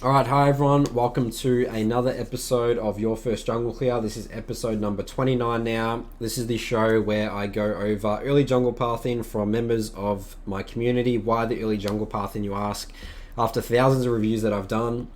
Alright, hi everyone. Welcome to another episode of Your First Jungle Clear. This is episode number 29 now. This is the show where I go over early jungle pathing from members of my community. Why the early jungle pathing, you ask? After thousands of reviews that I've done,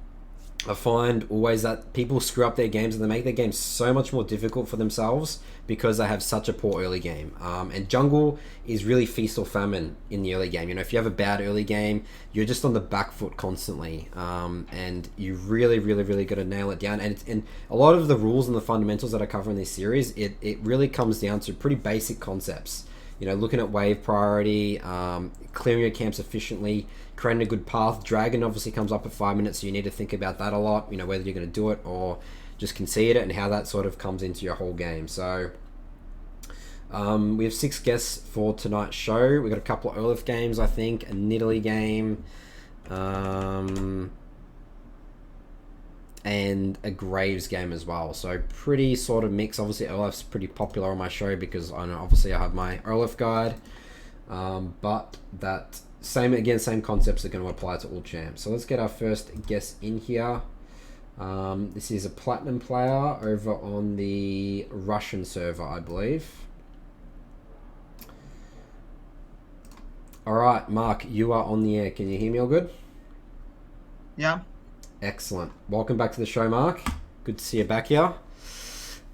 I find always that people screw up their games and they make their games so much more difficult for themselves because they have such a poor early game. And jungle is really feast or famine in the early game. You know, if you have a bad early game, you're just on the back foot constantly, and you really got to nail it down. And a lot of the rules and the fundamentals that I cover in this series, it really comes down to pretty basic concepts. You know, looking at wave priority, clearing your camps efficiently, creating a good path. Dragon obviously comes up at 5 minutes, so you need to think about that a lot. You know, whether you're going to do it or just concede it, and how that sort of comes into your whole game. So we have 6 guests for tonight's show. We've got a couple of Olaf games, I think, a Nidalee game, and a Graves game as well. So pretty sort of mix. Obviously, Olaf's pretty popular on my show because I know obviously I have my Olaf guide, but that same concepts are going to apply to all champs. So let's get our first guest in here. This is a platinum player over on the Russian server, I believe. All right, Mark, you are on the air. Can you hear me all good? Yeah. Excellent. Welcome back to the show, Mark. Good to see you back here.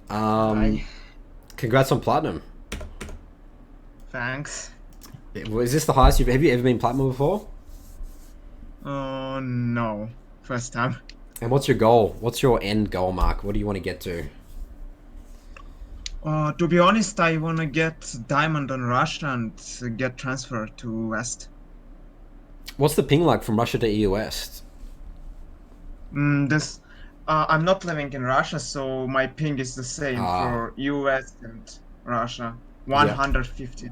Hi. Congrats on platinum. Thanks. Is this the highest have you ever been platinum before? Oh, no. First time. And what's your goal? What's your end goal, Mark? What do you want to get to? To be honest, I want to get diamond on Russia and get transferred to West. What's the ping like from Russia to EU West? I'm not living in Russia, so my ping is the same for US and Russia. 150.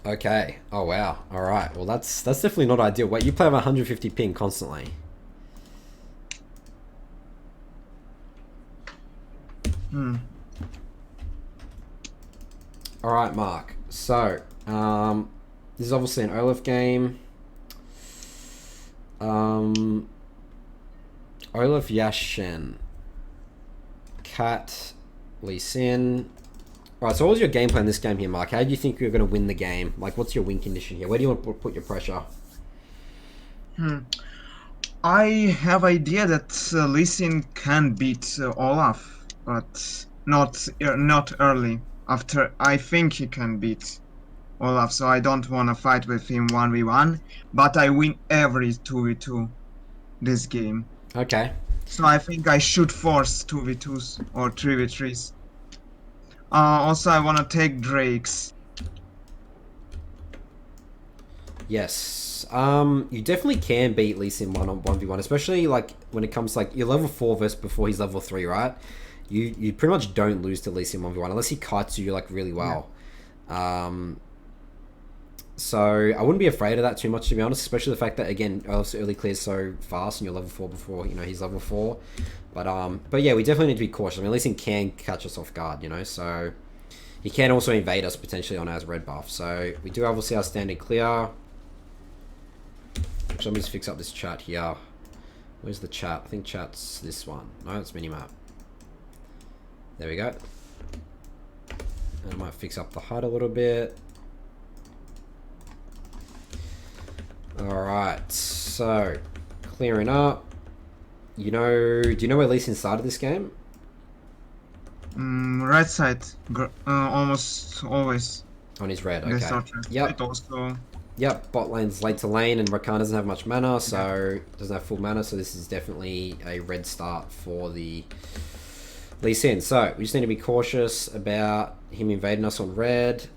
Okay. Oh wow. All right. Well, that's definitely not ideal. Wait, you play with 150 ping constantly? All right, Mark. So, this is obviously an Olaf game. Olaf Yashin, Kat, Lee Sin. Alright, so what was your game plan in this game here, Mark? How do you think you're going to win the game? Like, what's your win condition here? Where do you want to put your pressure? I have idea that Lee Sin can beat Olaf, but not early. After, I think he can beat Olaf, so I don't want to fight with him 1v1, but I win every 2v2 this game. Okay. So I think I should force 2v2s or 3v3s. Also, I want to take Drakes. Yes. You definitely can beat Lee Sin 1v1, especially like when it comes to, like, you're level 4 versus before he's level 3, right? You pretty much don't lose to Lee Sin 1v1 unless he kites you like really well. Yeah. So I wouldn't be afraid of that too much, to be honest, especially the fact that, again, early clears so fast and you're level 4 before, you know, he's level 4. But yeah, we definitely need to be cautious. I mean, Lee Sin can catch us off guard, you know, so he can also invade us potentially on our red buff. So we do obviously our standard clear. So let me just fix up this chat here. Where's the chat? I think chat's this one. No, it's minimap. There we go. And I might fix up the HUD a little bit. Alright, so clearing up. Do you know where Lee Sin started this game? Right side, almost always. On his red, okay. Yep. Also. Yep, bot lane's late to lane and Rakan doesn't have much mana, so doesn't have full mana, so this is definitely a red start for the Lee Sin. So we just need to be cautious about him invading us on red.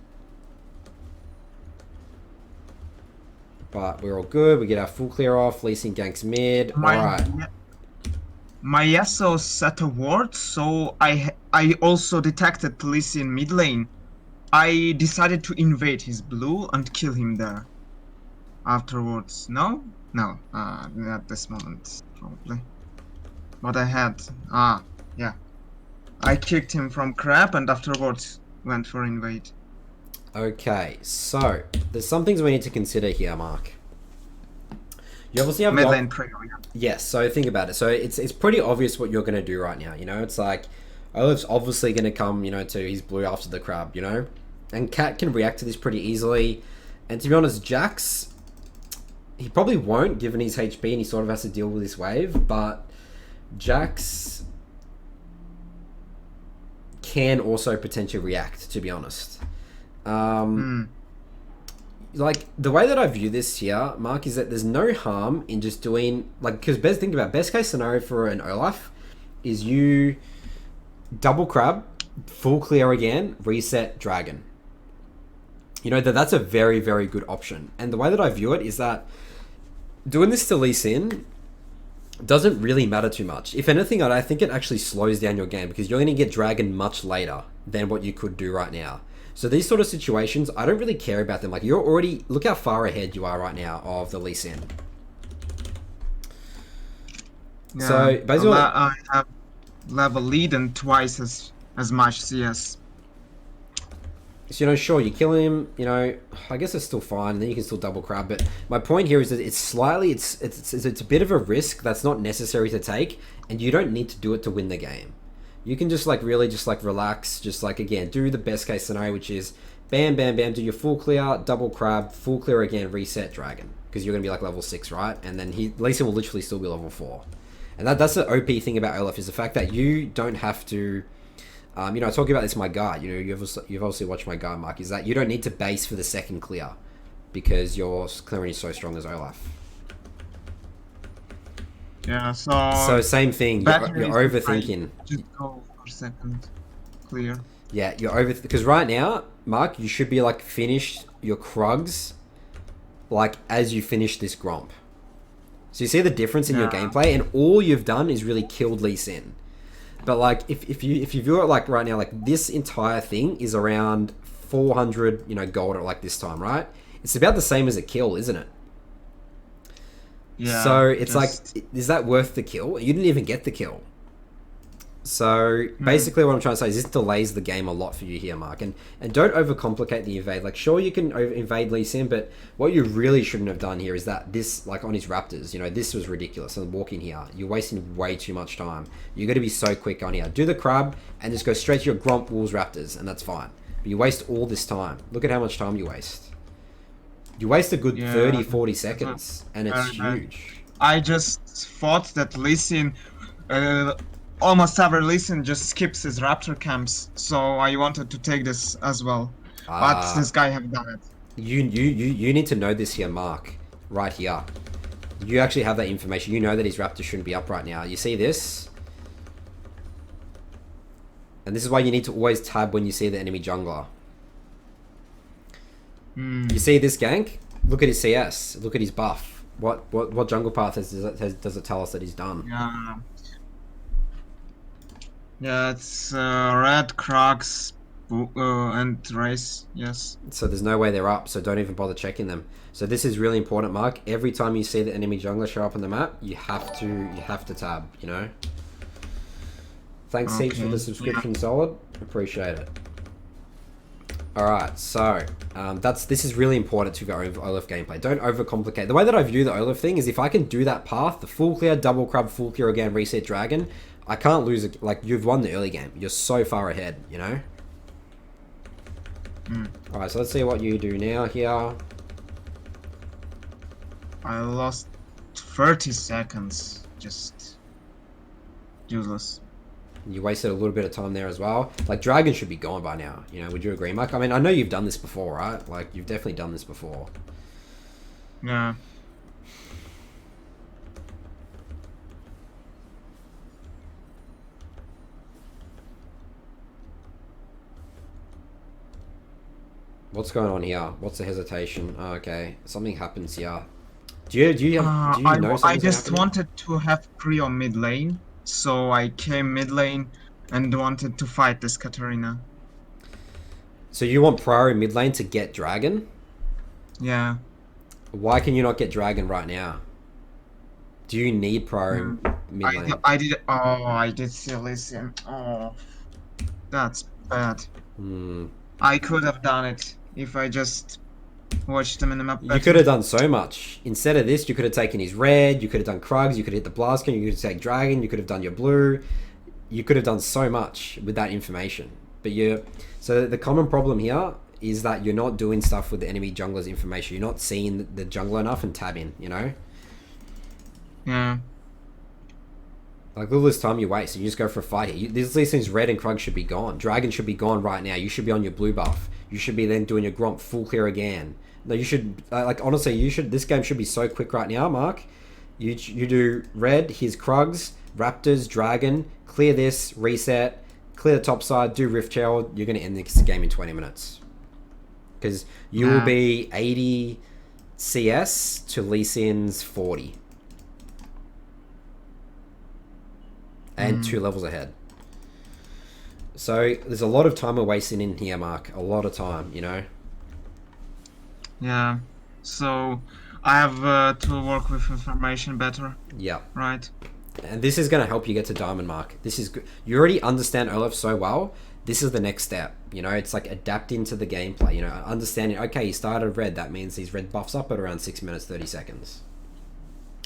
But we're all good. We get our full clear off. Lee Sin ganks mid. Alright. My Yasuo set a ward, so I also detected Lee Sin mid lane. I decided to invade his blue and kill him there. Afterwards, no, at this moment probably. But I had, yeah, I kicked him from crap and afterwards went for invade. Okay, so there's some things we need to consider here, Mark. You obviously have Mid lane prayer, yeah. Yes, so think about it. So it's pretty obvious what you're going to do right now, you know? It's like, Olaf's obviously going to come, you know, to his blue after the crab, you know? And Cat can react to this pretty easily. And to be honest, Jax, he probably won't, given his HP, and he sort of has to deal with this wave, but Jax can also potentially react, to be honest. Like, the way that I view this here, Mark, is that there's no harm in just doing, like, because think about best case scenario for an Olaf is you double crab, full clear again, reset dragon. You know, that's a very, very good option. And the way that I view it is that doing this to Lee Sin doesn't really matter too much. If anything, I think it actually slows down your game because you're going to get dragon much later than what you could do right now. So these sort of situations, I don't really care about them. Like, you're already... Look how far ahead you are right now of the Lee Sin. Yeah, so, basically... I have level lead and twice as much CS. So, you know, sure, you kill him, you know, I guess it's still fine, and then you can still double crab, but my point here is that it's slightly... It's a bit of a risk that's not necessary to take, and you don't need to do it to win the game. You can just like really just like relax, just like again, do the best case scenario, which is bam, bam, bam, do your full clear, double crab, full clear again, reset dragon. Because you're going to be like level 6, right? And then Lee Sin will literally still be level 4. And that's the OP thing about Olaf is the fact that you don't have to, you know, talking about this, my guide, you know, you've obviously watched my guide, Mark, is that you don't need to base for the second clear because your clearing is so strong as Olaf. Yeah, so same thing. You're overthinking. Just go for second clear. Yeah, because right now, Mark, you should be like finished your Krugs, like as you finish this Gromp. So you see the difference in your gameplay, and all you've done is really killed Lee Sin. But like, if you view it like right now, like this entire thing is around 400, you know, gold at like this time, right? It's about the same as a kill, isn't it? Yeah. So it's like, is that worth the kill? You didn't even get the kill. So basically what I'm trying to say is this delays the game a lot for you here, Mark. And don't overcomplicate the invade. Like, sure, you can invade Lee Sin, but what you really shouldn't have done here is that this, like on his Raptors, you know, this was ridiculous. And walking here, you're wasting way too much time. You got to be so quick on here. Do the crab and just go straight to your Gromp, Wolves, Raptors, and that's fine. But you waste all this time. Look at how much time you waste. You waste a good 30, 40 seconds, and it's huge. I just thought that Lee Sin, almost every Lee Sin just skips his Raptor camps, so I wanted to take this as well. But this guy have done it. You need to know this here, Mark, right here. You actually have that information. You know that his Raptor shouldn't be up right now. You see this? And this is why you need to always tab when you see the enemy jungler. You see this gank? Look at his CS. Look at his buff. What jungle path does it tell us that he's done? Yeah, it's red, Crocs, and Race. Yes. So there's no way they're up. So don't even bother checking them. So this is really important, Mark. Every time you see the enemy jungler show up on the map, you have to tab. You know. Thanks, Heaps, for the subscription, solid. Appreciate it. Alright, so this is really important to go over Olaf gameplay. Don't overcomplicate. The way that I view the Olaf thing is if I can do that path, the full clear, double crab, full clear again, reset dragon, I can't lose it. Like, you've won the early game. You're so far ahead, you know? Alright, so let's see what you do now here. I lost 30 seconds. Just useless. You wasted a little bit of time there as well. Like, dragon should be gone by now. You know, would you agree, Mike? I mean, I know you've done this before, right? Like, you've definitely done this before. Yeah. What's going on here? What's the hesitation? Oh, okay, something happens here. Do you know something? I just wanted to have Creo mid lane, so I came mid lane and wanted to fight this Katarina. So you want priority mid lane to get dragon? Yeah. Why can you not get dragon right now? Do you need priority mid lane? I did see Elysium. Oh, that's bad. I could have done it if I just watch the minimap better. You could have done so much. Instead of this, you could have taken his red, you could have done Krugs, you could have hit the Blast King, you could have taken Dragon, you could have done your blue. You could have done so much with that information. But so the common problem here is that you're not doing stuff with the enemy jungler's information. You're not seeing the jungler enough and tabbing, you know? Yeah. Like, all this time you waste, and you just go for a fight here. These things, red and Krug should be gone. Dragon should be gone right now. You should be on your blue buff. You should be then doing your Gromp full clear again. No, you should, like, honestly, this game should be so quick right now, Mark. You do red, here's Krugs, Raptors, Dragon, clear this, reset, clear the top side, do Rift Herald. You're going to end this game in 20 minutes. Because you will be 80 CS to Lee Sin's 40. And 2 levels ahead. So there's a lot of time we're wasting in here, Mark. A lot of time, you know? Yeah. So I have to work with information better. Yeah. Right. And this is going to help you get to Diamond, Mark. This is good. You already understand Olaf so well. This is the next step. You know, it's like adapting to the gameplay. You know, understanding, okay, he started red. That means these red buffs up at around 6 minutes, 30 seconds.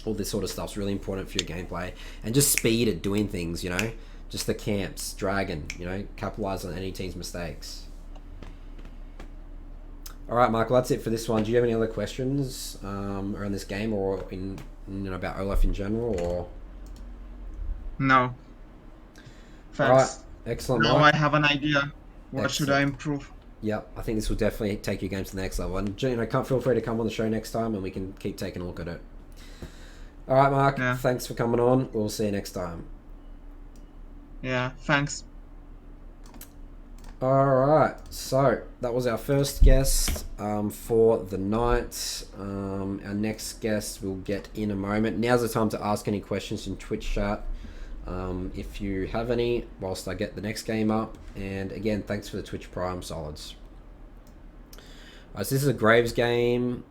All this sort of stuff's really important for your gameplay. And just speed at doing things, you know? Just the camps, Dragon, you know? Capitalize on any team's mistakes. Alright, Mark, well, that's it for this one. Do you have any other questions around this game or about Olaf in general? Or No. Thanks. Alright, excellent, Now Mark. I have an idea. What should I improve? Yep, I think this will definitely take your game to the next level. And, you know, feel free to come on the show next time and we can keep taking a look at it. All right, Mark. Yeah. Thanks for coming on. We'll see you next time. Yeah, thanks. All right. So that was our first guest for the night. Our next guest we'll get in a moment. Now's the time to ask any questions in Twitch chat. If you have any, whilst I get the next game up. And again, thanks for the Twitch Prime solids. All right, so this is a Graves game.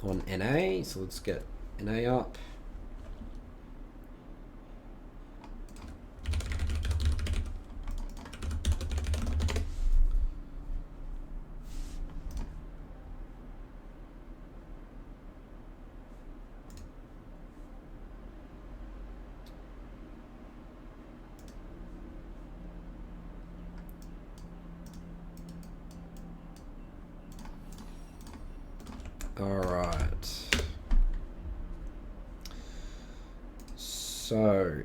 On NA, so let's get NA up. Alright. So,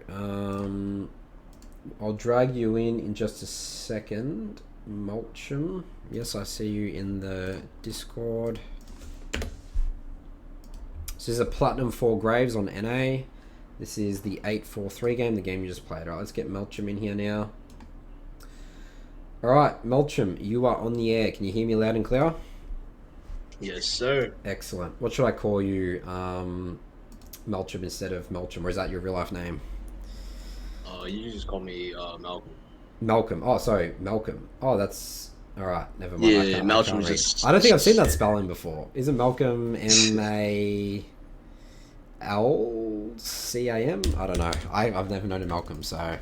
I'll drag you in just a second. Malchum. Yes, I see you in the Discord. This is a Platinum 4 Graves on NA. This is the 8-4-3 game, the game you just played. Alright, let's get Malchum in here now. Alright, Malchum, you are on the air. Can you hear me loud and clear? Yes, sir. Excellent. What should I call you? Malchum instead of Malchum, or is that your real life name? You can just call me Malcolm. Malcolm. Oh, sorry, Malcolm. Oh, that's all right. Never mind. Yeah, Malcolm just. I don't think I've seen that spelling before. Isn't Malcolm MALCAM? I don't know. I've never known a Malcolm, so I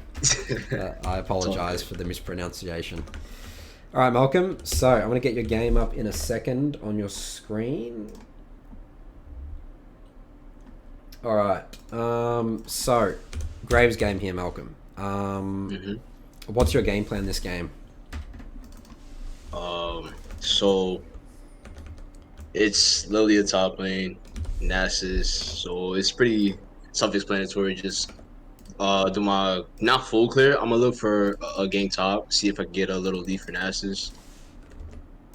apologize for the mispronunciation. All right, Malcolm. So I'm going to get your game up in a second on your screen. All right. So Graves game here, Malcolm. What's your game plan this game? So it's literally a top lane, Nasus. So it's pretty self-explanatory. Just do my not full clear. I'm gonna look for a gank top, see if I can get a little lead for Nasus,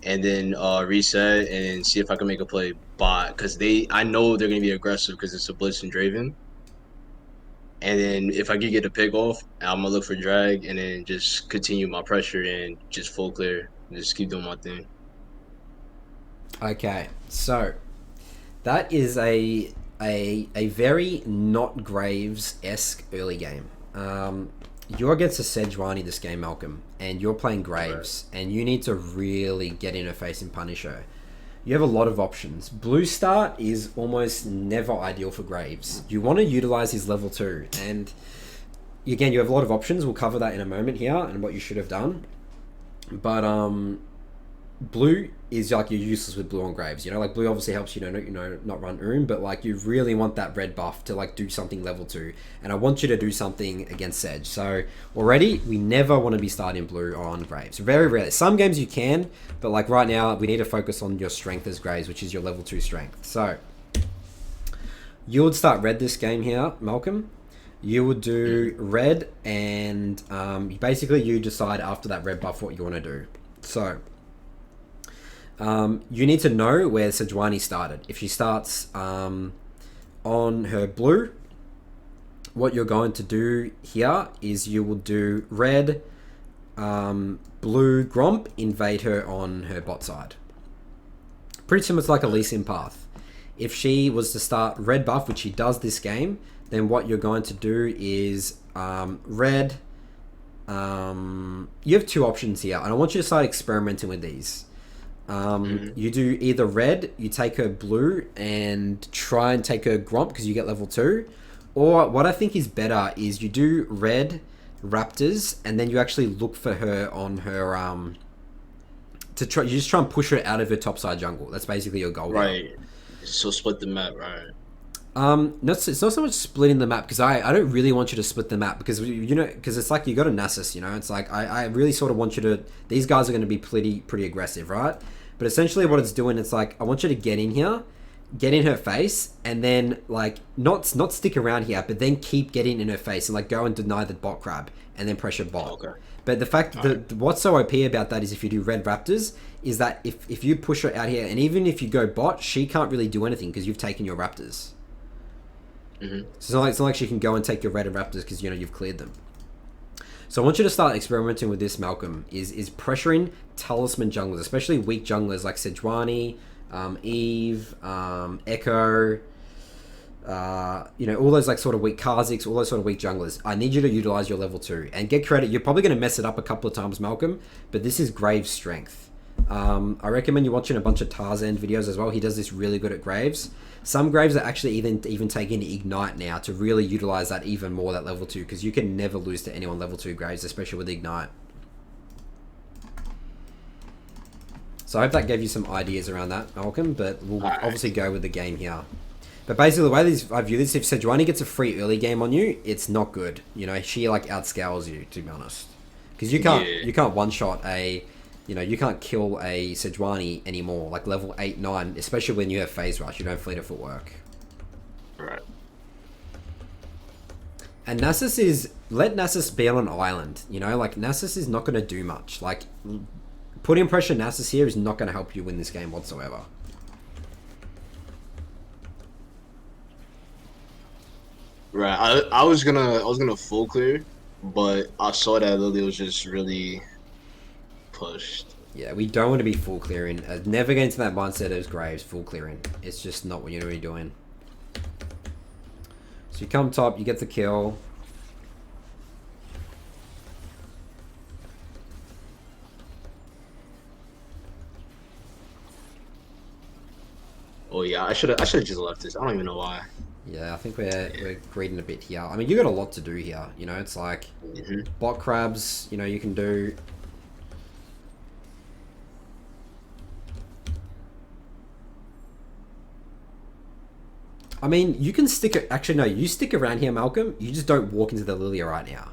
and then reset and see if I can make a play bot, because I know they're gonna be aggressive because it's a Blitz and Draven. And then if I can get a pick off, I'm gonna look for drag and then just continue my pressure and just full clear and just keep doing my thing. Okay, so that is a very not Graves-esque early game. You're against a Sejuani this game, Malcolm, and you're playing Graves, and you need to really get in her face and punish her. You have a lot of options. Blue start is almost never ideal for Graves. You want to utilize his level 2, and again, you have a lot of options. We'll cover that in a moment here, and what you should have done. But blue is like you're useless with blue on graves. You know, like blue obviously helps not run but like you really want that red buff to like do something level 2, and I want you to do something against Sedge. So already we never want to be starting blue on graves. Very rarely. Some games you can, but like right now we need to focus on your strength as graves, which is your level 2 strength. So you would start red this game here, Malchum. You would do red, and basically you decide after that red buff what you want to do. So you need to know where Sejuani started. If she starts on her blue, what you're going to do here is you will do red, blue Gromp, invade her on her bot side. Pretty similar to like a Lee Sin path. If she was to start red buff, which she does this game, then what you're going to do is red. You have two options here, and I want you to start experimenting with these. You do either red, you take her blue and try and take her Gromp because you get level 2, or what I think is better is you do red Raptors and then you actually look for her on her you just try and push her out of her topside jungle. That's basically your goal. Right. So split the map, right? It's not so much splitting the map, because I don't really want you to split the map, because because it's like you got a Nasus, it's like I really sort of want you to, these guys are going to be pretty aggressive, right? But essentially what it's doing, it's like I want you to get in here, get in her face, and then like not stick around here, but then keep getting in her face and like go and deny the bot crab and then pressure bot. Okay. But the fact that what's so OP about that is if you do red Raptors, is that if you push her out here, and even if you go bot, she can't really do anything because you've taken your Raptors. So it's not like she can go and take your red and Raptors because you've cleared them. So I want you to start experimenting with this, Malchum, is pressuring talisman junglers, especially weak junglers like Sejuani, Eve, Echo, all those like sort of weak Kha'Zix, all those sort of weak junglers. I need you to utilize your level 2 and get credit. You're probably going to mess it up a couple of times, Malchum, but this is Graves' strength. I recommend you watching a bunch of Tarzan videos as well. He does this really good at Graves. Some Graves are actually even taking Ignite now to really utilize that even more, that level 2, because you can never lose to anyone level 2 Graves, especially with Ignite. So I hope that gave you some ideas around that, Malchum, but we'll obviously go with the game here. But basically, the way I view this, if Sejuani gets a free early game on you, it's not good. She like outscales you, to be honest, because you can't one shot you can't kill a Sejuani anymore, like level 8, 9, especially when you have phase rush. You don't fleet of footwork. Right. And Nasus let Nasus be on an island. Like Nasus is not going to do much. Like putting pressure Nasus here is not going to help you win this game whatsoever. Right. I was gonna full clear, but I saw that Lily was just really pushed. Yeah, we don't want to be full clearing. Never get into that mindset as Graves, full clearing. It's just not what you're really doing. So you come top, you get the kill. Oh yeah, I should have just left this. I don't even know why. Yeah, I think we're greeding a bit here. I mean, you got a lot to do here. It's like bot crabs. You can do. I mean, you can stick. Actually, no. You stick around here, Malchum. You just don't walk into the Lilia right now.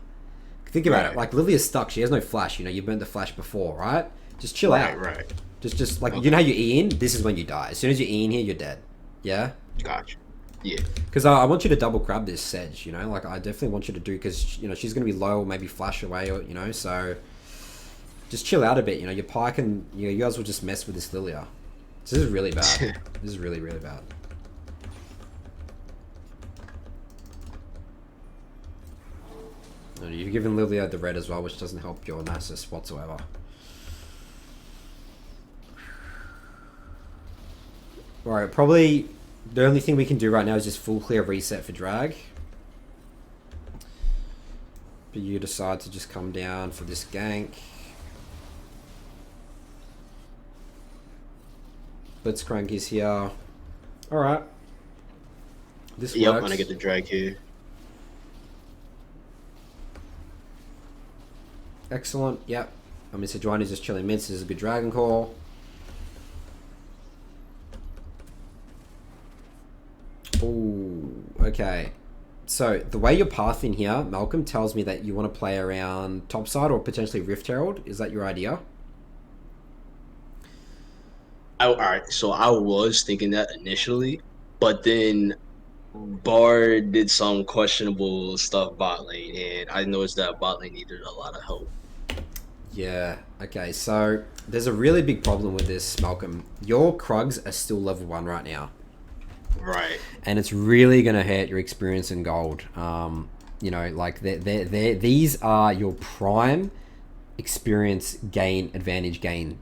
Think about it. Like Lilia's stuck. She has no flash. You burnt the flash before, right? Just chill out. Right. Just like how you E in. This is when you die. As soon as you E in here, you're dead. Yeah. Gotcha. Yeah. Because I want you to double crab this Sedge. Like I definitely want you to do, because she's gonna be low or maybe flash away, or so. Just chill out a bit. Your Pyke and you guys will just mess with this Lilia. So this is really bad. This is really bad. You're giving Lilia the red as well, which doesn't help your Nasus whatsoever. Alright, probably the only thing we can do right now is just full clear reset for drag. But you decide to just come down for this gank. Blitzcrank is here. Alright. This works. I'm gonna get the drag here. Excellent, yep. I mean, Sejuani's just chilling mid, so this is a good dragon call. Ooh, okay. So the way you're pathing here, Malchum, tells me that you want to play around topside or potentially Rift Herald. Is that your idea? Alright, so I was thinking that initially, but then Bard did some questionable stuff bot lane, and I noticed that bot lane needed a lot of help. Yeah. Okay. So there's a really big problem with this, Malchum. Your Krugs are still level 1 right now. Right. And it's really going to hurt your experience in gold. You know, like these are your prime experience gain, advantage gain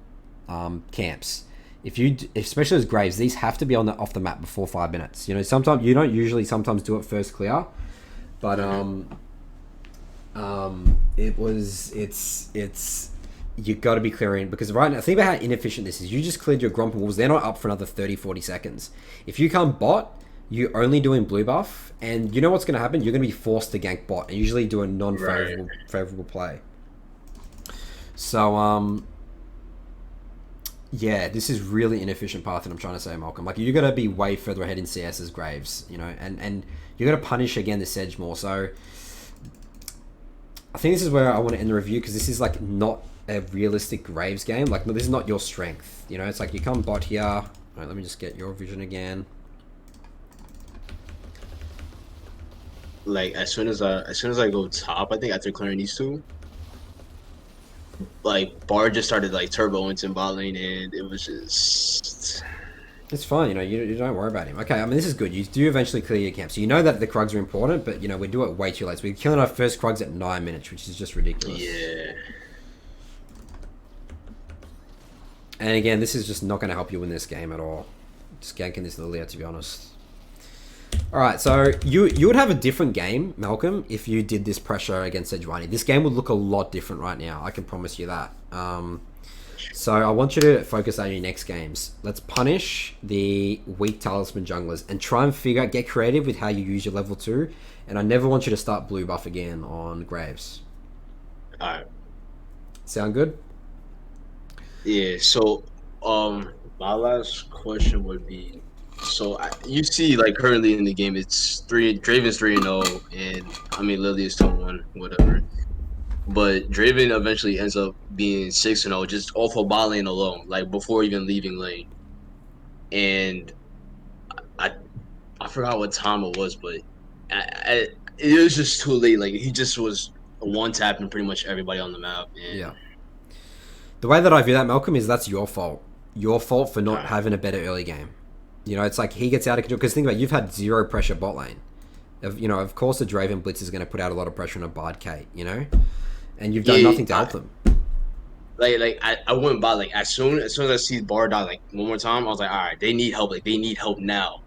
camps. If you, especially as Graves, these have to be off the map before 5 minutes. You know, sometimes you don't usually sometimes do it first clear, but it's you got to be clearing, because right now, think about how inefficient this is. You just cleared your Gromp Wolves. They're not up for another 30-40 seconds. If you come bot, you're only doing blue buff, and you know what's going to happen? You're going to be forced to gank bot and usually do a non-favorable favorable play. So, yeah, this is really inefficient path that I'm trying to say, Malchum. Like, you got to be way further ahead in CS as Graves, you know, and you got to punish, again, the Sedge more. So, I think this is where I want to end the review, because this is, like, not a realistic Graves game. Like, this is not your strength, you know. It's like you come bot here. All right, let me just get your vision again. Like as soon as I go top, I think after clearing these two, like Bard just started like turbo into bot lane, and it was just. It's fine, you know, you don't worry about him. Okay, I mean, this is good. You do eventually clear your camp. So you know that the Krugs are important, but, you know, we do it way too late. So we're killing our first Krugs at 9 minutes, which is just ridiculous. Yeah. And again, this is just not going to help you win this game at all. Just ganking this Lilia, to be honest. Alright, so you would have a different game, Malchum, if you did this pressure against Sejuani. This game would look a lot different right now. I can promise you that. So I want you to focus on your next games. Let's punish the weak talisman junglers and try and figure out, get creative with how you use your level 2. And I never want you to start blue buff again on Graves. Alright. Sound good? Yeah, so my last question would be, so you see, like currently in the game, it's Draven's 3-0, and I mean Lily is 2-1, whatever. But Draven eventually ends up being 6-0 just off of bot lane alone, like before even leaving lane. And I forgot what time it was, but it was just too late. Like he just was one tapping pretty much everybody on the map. And yeah. The way that I view that, Malchum, is that's your fault. Your fault for not having a better early game. You know, it's like he gets out of control. Because think about it, you've had 0 pressure bot lane. You know, of course the Draven Blitz is going to put out a lot of pressure on a Bard Kate, you know? And you've done nothing to help them. Like I went by, like as soon as I see Bard die like one more time, I was like, all right, they need help. Like they need help now.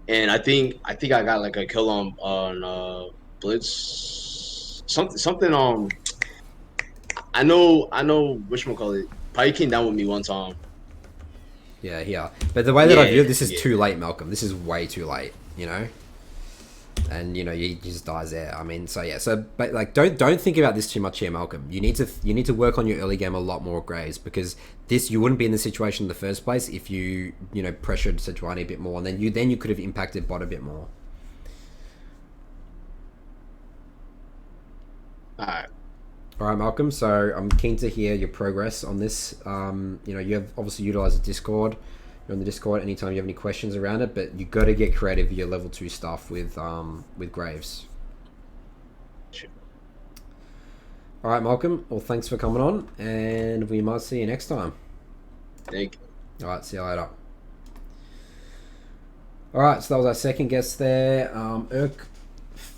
And I think I got like a kill on Blitz. Something I know whatchamacallit. Probably came down with me one time. Yeah, here. But the way that I view it, this is too late, Malchum. This is way too late, you know? And, you know, he just dies there. I mean, so yeah. So, but like, don't think about this too much here, Malchum. You need to work on your early game a lot more, Graves, because you wouldn't be in the situation in the first place if you know, pressured Sejuani a bit more, and then you could have impacted bot a bit more. All right, Malchum. So I'm keen to hear your progress on this. You know, you have obviously utilized the Discord. You're on the Discord anytime you have any questions around it, but you got to get creative with your level 2 stuff with Graves. Sure. All right, Malchum. Well, thanks for coming on, and we might see you next time. Thank you. All right, see you later. All right, so that was our second guest there.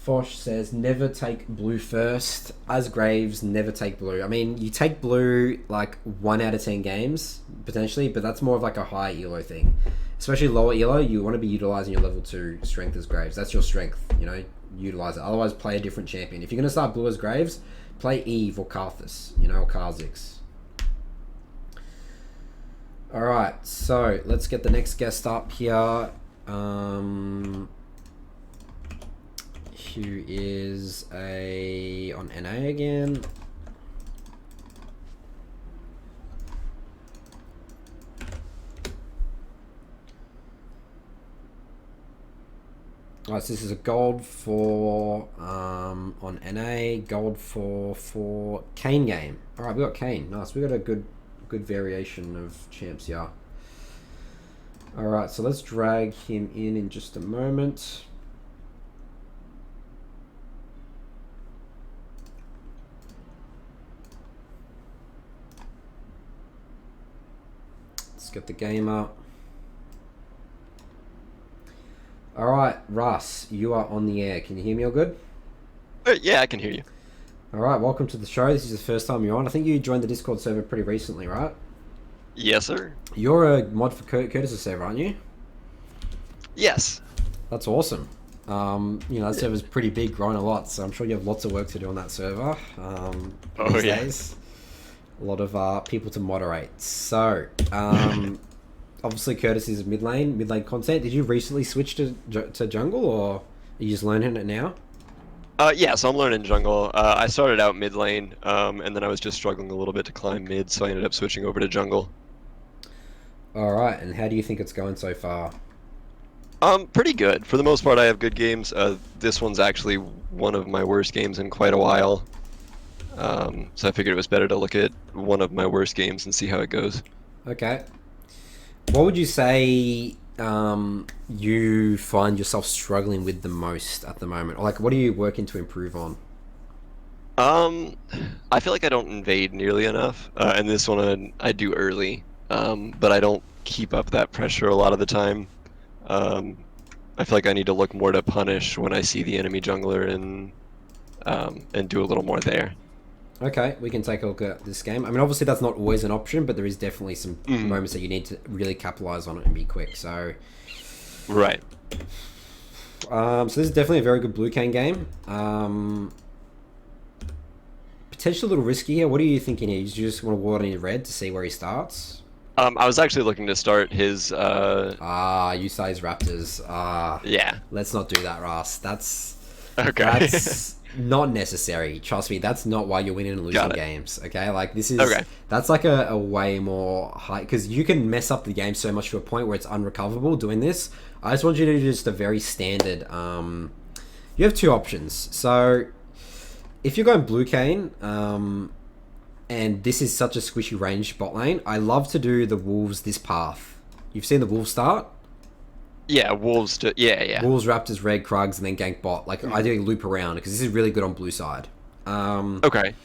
Fosh says, never take blue first. As Graves, never take blue. I mean, you take blue like 1 out of 10 games, potentially, but that's more of like a high elo thing. Especially lower elo, you want to be utilizing your level 2 strength as Graves. That's your strength, you know, utilize it. Otherwise, play a different champion. If you're going to start blue as Graves, play Eve or Karthus, you know, or Kha'Zix. Alright, so let's get the next guest up here. Who is on NA again. Alright, so this is a gold for on NA, gold for Kayn game. Alright, we got Kayn. Nice. We got a good variation of champs here. Alright, so let's drag him in just a moment. Let's get the game up. Alright, Russ, you are on the air. Can you hear me all good? Yeah, I can hear you. Alright, welcome to the show. This is the first time you're on. I think you joined the Discord server pretty recently, right? Yes, sir. You're a mod for Curtis's server, aren't you? Yes. That's awesome. That server's pretty big, growing a lot, so I'm sure you have lots of work to do on that server these days. A lot of people to moderate. So, obviously Curtis is mid lane content. Did you recently switch to jungle, or are you just learning it now? Yeah, so I'm learning jungle. I started out mid lane, and then I was just struggling a little bit to climb mid, so I ended up switching over to jungle. Alright, and how do you think it's going so far? Pretty good. For the most part, I have good games. This one's actually one of my worst games in quite a while. So I figured it was better to look at one of my worst games and see how it goes. Okay. What would you say you find yourself struggling with the most at the moment? Or like, what are you working to improve on? I feel like I don't invade nearly enough, and this one I do early, but I don't keep up that pressure a lot of the time. I feel like I need to look more to punish when I see the enemy jungler and do a little more there. Okay, we can take a look at this game. I mean, obviously that's not always an option, but there is definitely some moments that you need to really capitalize on it and be quick. So, right. So this is definitely a very good Blue Kayn game. Potentially a little risky here. What are you thinking here? You just want to ward on your red to see where he starts? I was actually looking to start his. You say his Raptors. Yeah. Let's not do that, Ras. That's okay. That's not necessary. Trust me, that's not why you're winning and losing games. Okay, like this is. Okay. That's like a way more high, because you can mess up the game so much to a point where it's unrecoverable doing this. I just want you to do just a very standard. You have two options. So if you're going Blue Kayn, and this is such a squishy range bot lane, I love to do the Wolves this path. You've seen the Wolves start? Yeah, Wolves. Yeah. Wolves, Raptors, Red, Krugs, and then gank bot. Like, I do loop around, because this is really good on blue side. Okay.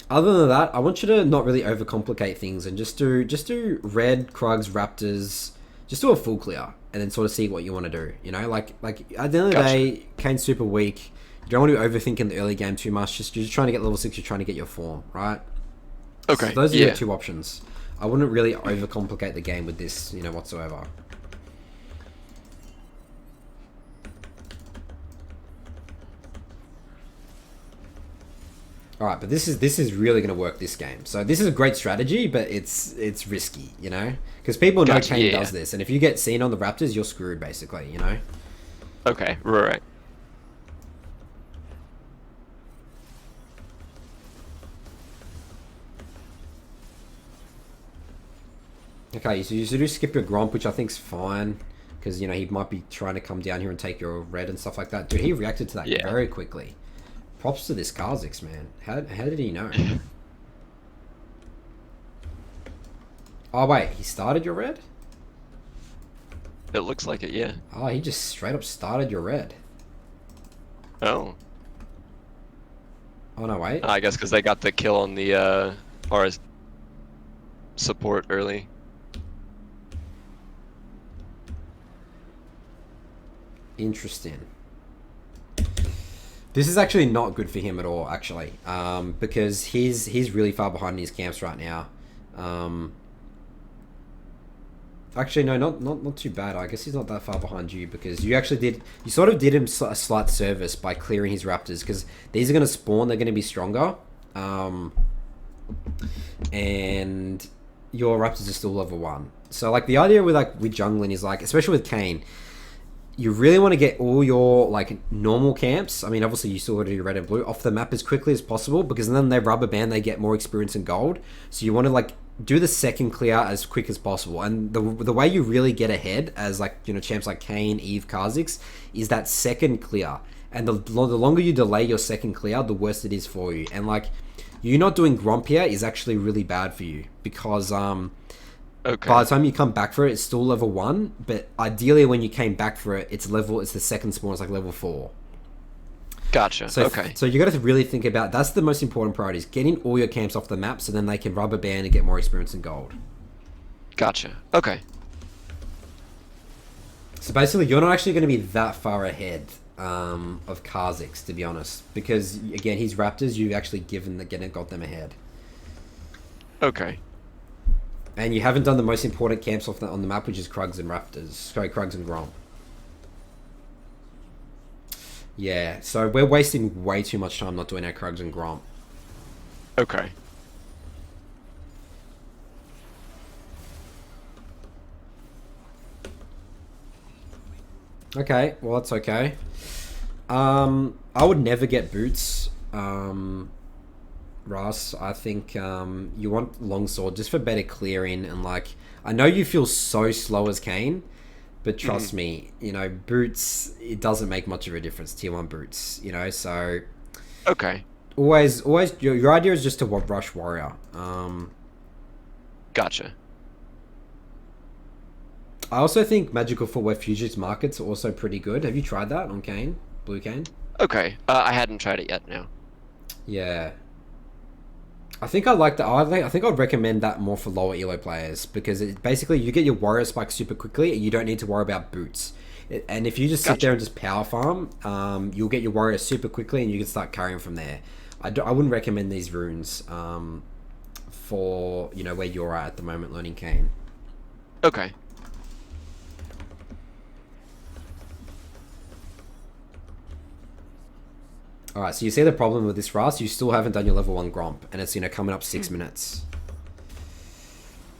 Other than that, I want you to not really overcomplicate things and just do Red, Krugs, Raptors. Just do a full clear, and then sort of see what you want to do. You know, like at the end of the day, Kayn's super weak. You don't want to overthink in the early game too much. You're just trying to get level 6. You're trying to get your form, right? Okay. So those are your two options. I wouldn't really overcomplicate the game with this, whatsoever. All right, but this is really going to work this game. So this is a great strategy, but it's risky, because people know Kayn does this, and if you get seen on the Raptors, you're screwed basically, Okay, right. Okay, so you do skip your Gromp, which I think's fine, because he might be trying to come down here and take your red and stuff like that. Dude, he reacted to that very quickly. Props to this Kha'Zix, man. How did he know? Oh wait, he started your red? It looks like it, yeah. Oh, he just straight up started your red. Oh. Oh no, wait. I guess because they got the kill on the RS support early. Interesting. This is actually not good for him at all, actually, because he's really far behind in his camps right now. Actually, no, not too bad. I guess he's not that far behind you, because you sort of did him a slight service by clearing his Raptors, because these are going to spawn. They're going to be stronger, and your Raptors are still level 1. So like the idea with jungling is especially with Kayn, you really want to get all your normal camps. I mean, obviously you still got to do red and blue off the map as quickly as possible, because then they rubber band, they get more experience in gold. So you want to do the second clear as quick as possible. And the way you really get ahead as like, you know, champs like Kayn, Eve, Kha'Zix is that second clear. And the longer you delay your second clear, the worse it is for you. And like, you not doing Gromp here is actually really bad for you because by the time you come back for it, it's still level 1. But ideally, when you came back for it, it's the second spawn is like level 4. Gotcha. So you got to really think about that's the most important priority is getting all your camps off the map so then they can rubber band and get more experience in gold. Gotcha. Okay. So basically, you're not actually going to be that far ahead of Kha'Zix, to be honest, because again, he's Raptors. You've actually got them ahead. Okay. And you haven't done the most important camps on the map, which is Krugs and Raptors. Sorry, Krugs and Grom. Yeah, so we're wasting way too much time not doing our Krugs and Grom. Okay. Okay, well that's okay. I would never get boots, Ras. I think you want longsword just for better clearing and like I know you feel so slow as Kayn, but trust me, you know, boots, it doesn't make much of a difference. Tier 1 boots, you know, so okay. Always your idea is just to rush warrior. Gotcha. I also think magical footwear futures markets are also pretty good. Have you tried that on Kayn? Blue Kayn? Okay. I hadn't tried it yet, no. Yeah. I think I like that. I think I'd recommend that more for lower elo players because it basically you get your warrior spike super quickly and you don't need to worry about boots. And if you just sit there and just power farm, you'll get your warrior super quickly and you can start carrying from there. I wouldn't recommend these runes for, you know, where you're at the moment learning Kayn. Okay. Alright, so you see the problem with this Ras, you still haven't done your level 1 Gromp, and it's, you know, coming up 6 minutes.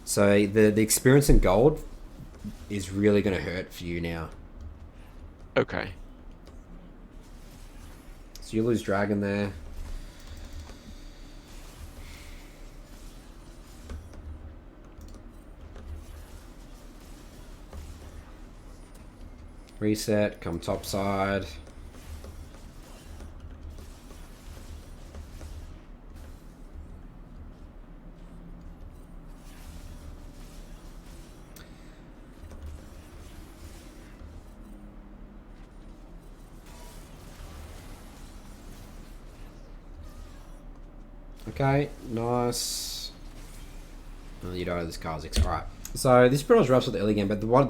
So the experience in gold is really going to hurt for you now. Okay. So you lose Dragon there. Reset, come top side. Okay, nice. Oh, you don't have this Kha'Zix. Alright. So this is pretty much wraps up the early game, but the one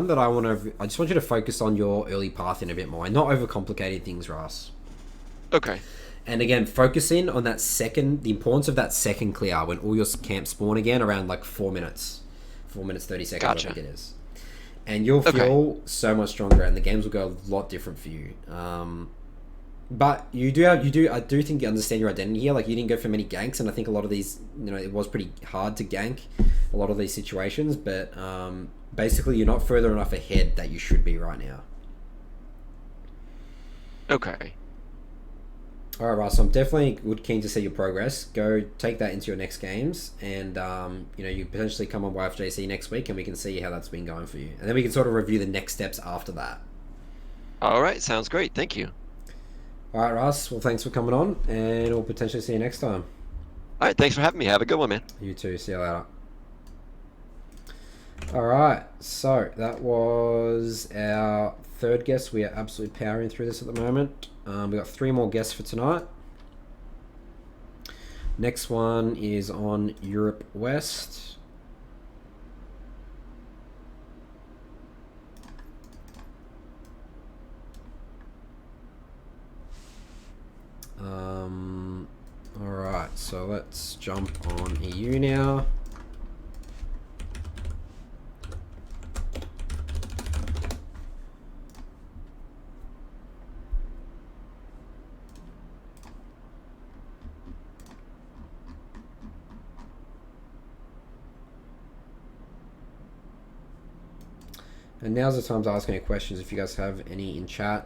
that I just want you to focus on your early pathing a bit more and not overcomplicating things, Ras. Okay. And again, focusing on the importance of that second clear when all your camps spawn again around like 4 minutes. 4 minutes, 30 seconds, Gotcha. whatever it is. And you'll feel so much stronger and the games will go a lot different for you. But I do think you understand your identity here. Like, you didn't go for many ganks, and I think a lot of these, you know, it was pretty hard to gank a lot of these situations, but basically you're not further enough ahead that you should be right now. Okay. Alright, Russ, I'm definitely keen to see your progress. Go take that into your next games, and you know, you potentially come on YFJC next week, and we can see how that's been going for you. And then we can sort of review the next steps after that. Alright, sounds great. Thank you. Alright, Russ, well, thanks for coming on, and we'll potentially see you next time. Alright, thanks for having me. Have a good one, man. You too, see you later. Alright, so that was our third guest. We are absolutely powering through this at the moment. We got 3 more guests for tonight. Next one is on Europe West. Alright, so let's jump on EU now. And now's the time to ask any questions if you guys have any in chat.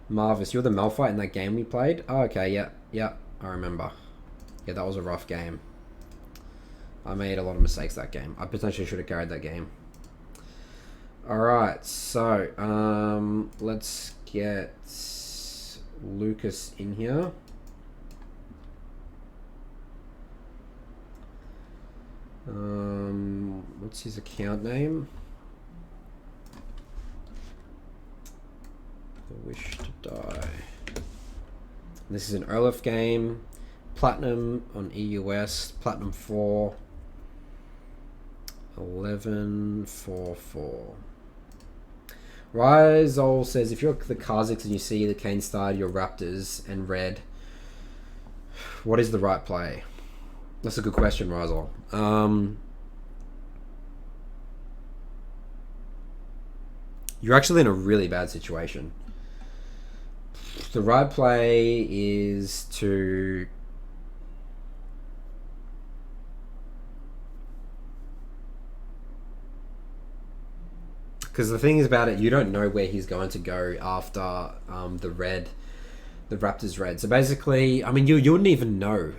Marvis, you're the Malphite in that game we played? Oh, okay, yeah, I remember. Yeah, that was a rough game. I made a lot of mistakes that game. I potentially should have carried that game. Alright, so let's get Lukas in here. What's his account name? The Wish to Die. This is an Olaf game. Platinum on EU West. Platinum 4. 1144. Ryzol says, if you're the Kazakhs and you see the Kayn star, your Raptors and red, what is the right play? That's a good question, Ryzol. You're actually in a really bad situation. The right play is to because the thing is about it, you don't know where he's going to go after the Raptors red. So basically, I mean, you wouldn't even know.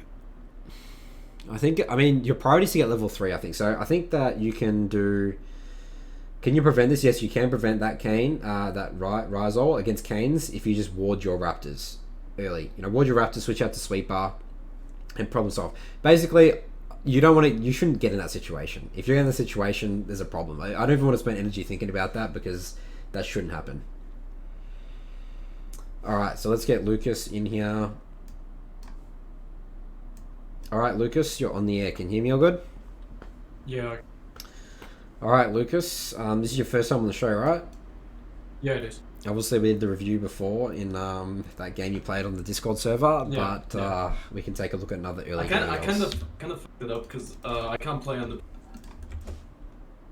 I mean, your priority is to get level 3, I think. So I think that you can do... Can you prevent this? Yes, you can prevent that Kayn, that Ryzol against Kayn's if you just ward your Raptors early. You know, ward your Raptors, switch out to Sweeper, and problem solve. Basically, you shouldn't get in that situation. If you're in that situation, there's a problem. I don't even want to spend energy thinking about that because that shouldn't happen. Alright, so let's get Lukas in here. Alright, Lukas, you're on the air. Can you hear me all good? Yeah. Alright, Lukas, this is your first time on the show, right? Yeah, it is. Obviously, we did the review before in that game you played on the Discord server, Yeah, but we can take a look at another early I videos. kind of fucked it up because I can't play on the.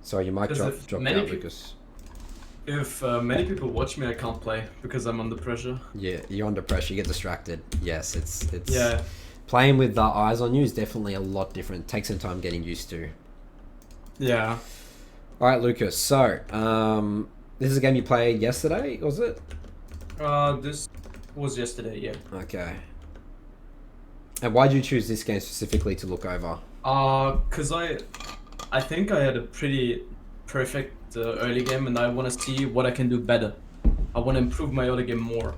Sorry, your mic Because dropped many out, peop- Lukas. If many people watch me, I can't play because I'm under pressure. Yeah, you're under pressure. You get distracted. Yes, it's Yeah. playing with the eyes on you is definitely a lot different. It takes some time getting used to. Yeah. All right, Lukas. So, this is a game you played yesterday, was it? This was yesterday. Yeah. Okay. And why did you choose this game specifically to look over? Cause I think I had a pretty perfect early game, and I want to see what I can do better. I want to improve my early game more.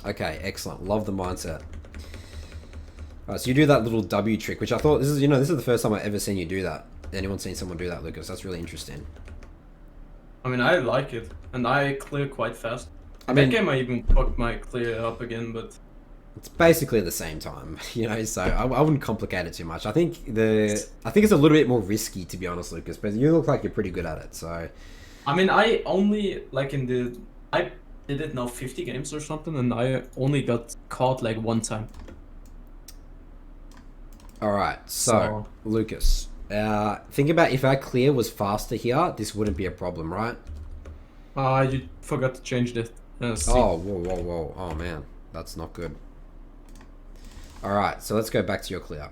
Okay, excellent. Love the mindset. Alright, so you do that little W trick, which I thought this is the first time I've ever seen you do that. Anyone seen someone do that, Lukas? That's really interesting. I mean, I like it, and I clear quite fast. I mean, That game I even fucked my clear up again, but it's basically the same time, so I wouldn't complicate it too much. I think it's a little bit more risky, to be honest, Lukas, but you look like you're pretty good at it, so... I mean, I only, like I did it now 50 games or something, and I only got caught like one time. Alright, so, Lukas, think about if our clear was faster here, this wouldn't be a problem, right? You forgot to change the seat. Oh, whoa. Oh, man. That's not good. Alright, so let's go back to your clear.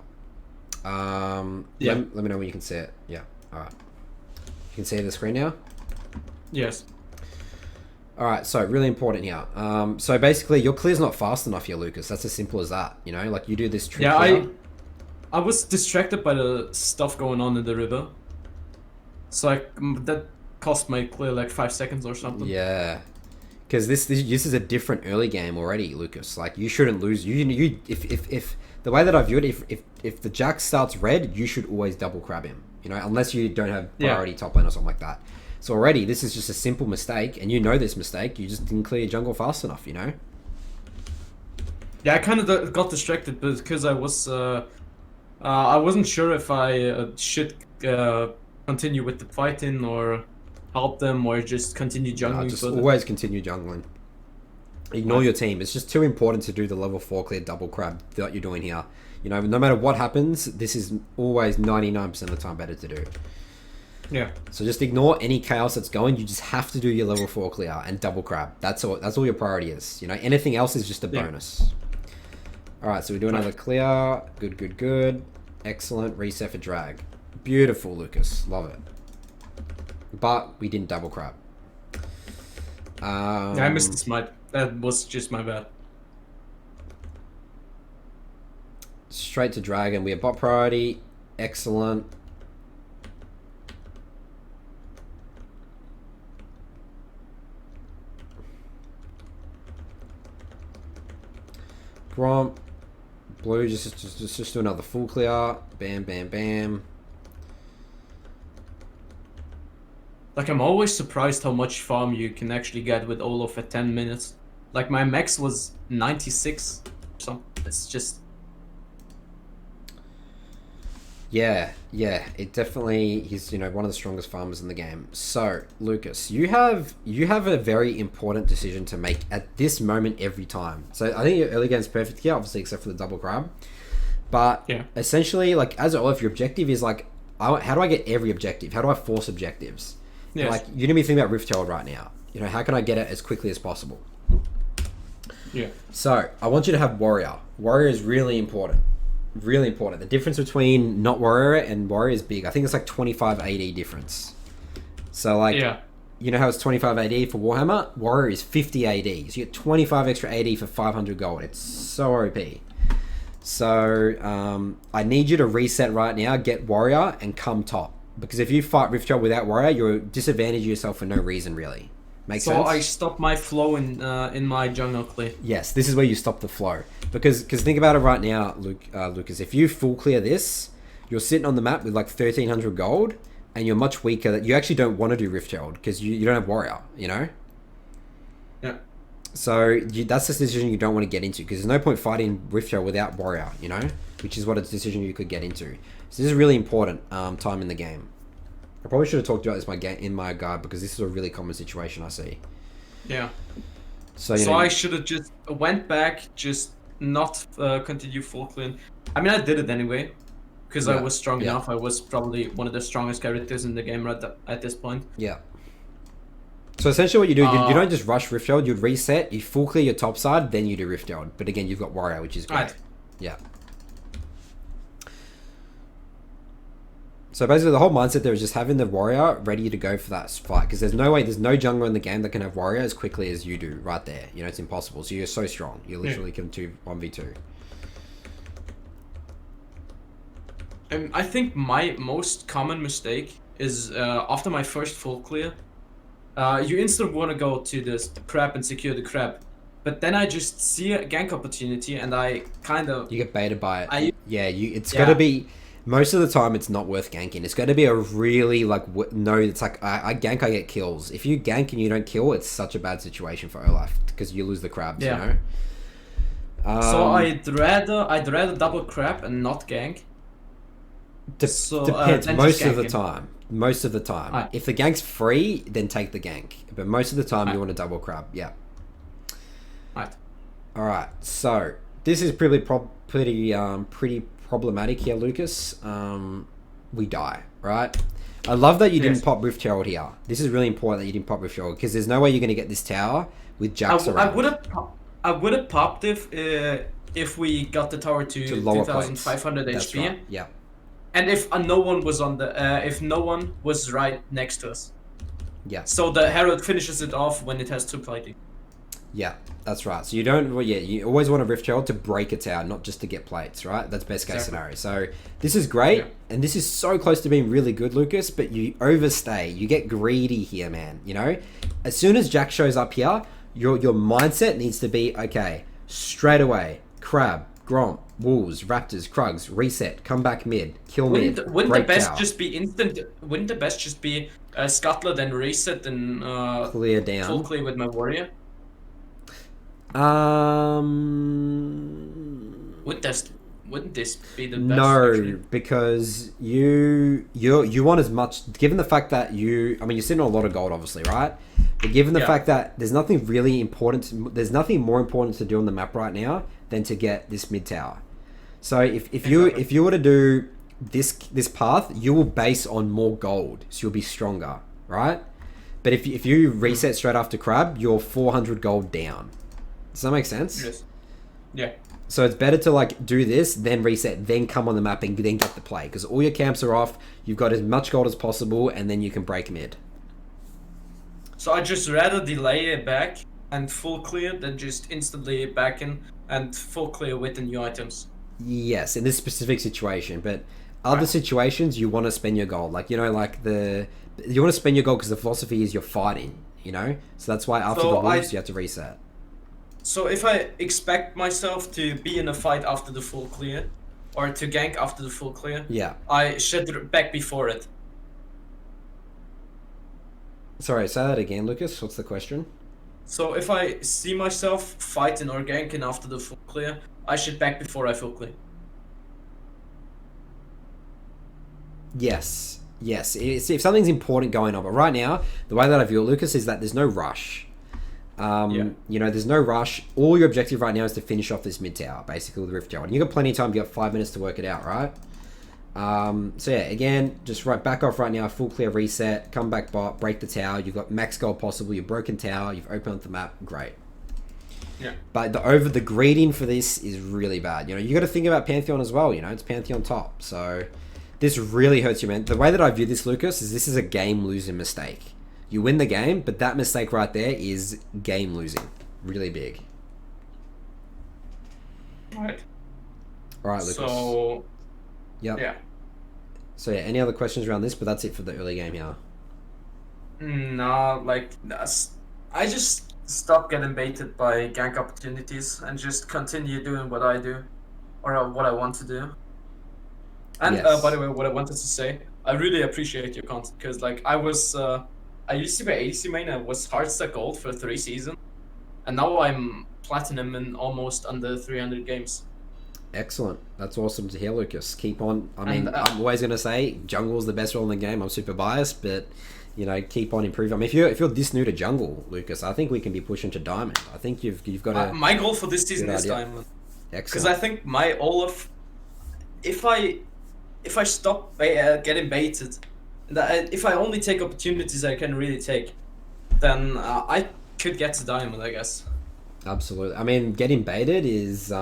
Yeah. Let me know when you can see it. Yeah, alright. You can see the screen now? Yes. Alright, so really important here. So basically, your clear's not fast enough here, Lukas. That's as simple as that. Like you do this trick Yeah, here. I was distracted by the stuff going on in the river. So that cost my clear like 5 seconds or something. Yeah. Because this is a different early game already, Lukas. Like, you shouldn't lose. If the way that I view it, if the jack starts red, you should always double crab him. Unless you don't have priority top lane or something like that. So already, this is just a simple mistake, and you know this mistake. You just didn't clear your jungle fast enough, Yeah, I kind of got distracted because I wasn't sure if I should continue with the fighting or help them or just continue jungling. Just always continue jungling. Ignore your team. It's just too important to do the level 4 clear double crab that you're doing here. No matter what happens, this is always 99% of the time better to do. Yeah. So just ignore any chaos that's going. You just have to do your level 4 clear and double crab. That's all your priority is. Anything else is just a bonus. Alright, so we do another clear. Good. Excellent. Reset for drag. Beautiful, Lukas. Love it. But we didn't double crab. Yeah, I missed the smite. That was just my bad. Straight to dragon. We have bot priority. Excellent. Gromp. Blue, just do another full clear. Bam, bam, bam. Like, I'm always surprised how much farm you can actually get with Olaf at 10 minutes. Like, my max was 96. So, it's just... Yeah, it definitely, he's, you know, one of the strongest farmers in the game. So, Lucas, you have a very important decision to make at this moment every time. So, I think your early game's perfect here, obviously, except for the double grab. But, essentially, like, as Olaf, your objective is, like, how do I get every objective? How do I force objectives? Yes. Like, you're going to be thinking about Rifthold right now. You know, how can I get it as quickly as possible? Yeah. So, I want you to have Warrior. Warrior is really important. Really important. The difference between not Warrior and Warrior is big. I think it's like 25 AD difference. So, like, you know how it's 25 AD for Warhammer? Warrior is 50 AD. So, you get 25 extra AD for 500 gold. It's so OP. So, I need you to reset right now, get Warrior, and come top. Because if you fight Rifthold without Warrior, you're disadvantaging yourself for no reason, really. Makes sense? So I stop my flow in my jungle clear. Yes, this is where you stop the flow. Because think about it right now, Lucas. If you full clear this, you're sitting on the map with like 1,300 gold, and you're much weaker. That you actually don't want to do Rifthold because you don't have Warrior, you know? Yeah. So that's the decision you don't want to get into because there's no point fighting Rifthold without Warrior, you know? Which is what a decision you could get into. So this is a really important time in the game. I probably should have talked about this in my guide because this is a really common situation I see. Yeah. So I should have just went back, just not continue full clean. I mean, I did it anyway because I was strong enough. I was probably one of the strongest characters in the game at this point. Yeah. So essentially what you do, you don't just rush Rifthold, you'd reset, you full clear your top side, then you do Rifthold. But again, you've got Warrior, which is great. Right. Yeah. So basically the whole mindset there is just having the Warrior ready to go for that fight. Because there's no jungler in the game that can have Warrior as quickly as you do right there. You know, it's impossible. So you're so strong. You literally can do 1v2. I think my most common mistake is after my first full clear, you instantly want to go to this crab and secure the crab. But then I just see a gank opportunity and I kind of... You get baited by it. It's got to be... Most of the time, it's not worth ganking. It's got to be a really, like, it's like, I gank, I get kills. If you gank and you don't kill, it's such a bad situation for Olaf, because you lose the crabs, you know? So I'd rather double crab and not gank. Depends, most of the time. Most of the time. If the gank's free, then take the gank. But most of the time, you want to double crab, yeah. Alright, so, this is pretty problematic here, Lucas. We die, right? I love that you didn't pop Rift Herald here. This is really important that you didn't pop Rift Herald because there's no way you're going to get this tower with Jax around. I would have popped if we got the tower to 2,500 HP. Right. Yeah. And if no one was on the if no one was right next to us. Yeah. So the Herald finishes it off when it has 2 plating. Yeah, that's right. So you don't, you always want a Rift Herald to break a tower, not just to get plates, right? That's best case scenario. So this is great, and this is so close to being really good, Lucas, but you overstay. You get greedy here, man, you know? As soon as Jack shows up here, your mindset needs to be, okay, straight away, Crab, Gromp, Wolves, Raptors, Krugs, reset, come back mid, kill mid, Wouldn't the best tower. just be instant? Wouldn't the best just be Scuttler, then reset, and clear down. full clear with my Warrior? Wouldn't this be the best? No, actually? because you want as much. Given the fact that you're sitting on a lot of gold, obviously, right? But given the fact that there's nothing really important, there's nothing more important to do on the map right now than to get this mid tower. So if you were to do this path, you will base on more gold, so you'll be stronger, right? But if you reset straight after crab, you're 400 gold down. Does that make sense? Yes. Yeah. So it's better to like do this, then reset, then come on the map and then get the play. Because all your camps are off, you've got as much gold as possible, and then you can break mid. So I just rather delay it back and full clear than just instantly back in and full clear with the new items. Yes, in this specific situation. But other situations, you want to spend your gold. Like, you know, you want to spend your gold because the philosophy is you're fighting, you know? So that's why after the wolves, you have to reset. So if I expect myself to be in a fight after the full clear, or to gank after the full clear, Yeah. I should back before it. Sorry, say that again, Lucas. What's the question? So if I see myself fighting or ganking after the full clear, I should back before I full clear. Yes. Yes. If something's important going on, but right now, the way that I view it, Lucas, is that there's no rush. You know, there's no rush. All your objective right now is to finish off this mid tower, basically with Rift Tower. And you've got plenty of time. You've got 5 minutes to work it out, right? So yeah, again, just back off right now, full clear reset, come back bot, break the tower. You've got max gold possible. You've broken tower. You've opened up the map. Great. Yeah. But the greeding for this is really bad. You know, you got to think about Pantheon as well. You know, it's Pantheon top, so this really hurts you, man. The way that I view this, Lucas, is this is a game losing mistake. You win the game, but that mistake right there is game losing. Really big. Right. All right, Lucas. So. Yep. Yeah. So yeah, any other questions around this? But that's it for the early game here. No, like I just stop getting baited by gank opportunities and just continue doing what I do, or what I want to do. And Yes. by the way, what I wanted to say, I really appreciate your content because like I used to be AC main. I was hardstack gold for 3 seasons, and now I'm platinum in almost under 300 games. Excellent. That's awesome to hear, Lucas. Keep on. I mean, And, I'm always going to say jungle's the best role in the game. I'm super biased, but, you know, keep on improving. I mean, if you're this new to jungle, Lucas, I think we can be pushing to diamond. I think you've got to... My goal for this season is idea. diamond. Because Excellent. I think my Olaf, if I stop getting baited, if I only take opportunities I can really take, then I could get to diamond, I guess. Absolutely. I mean, getting baited is...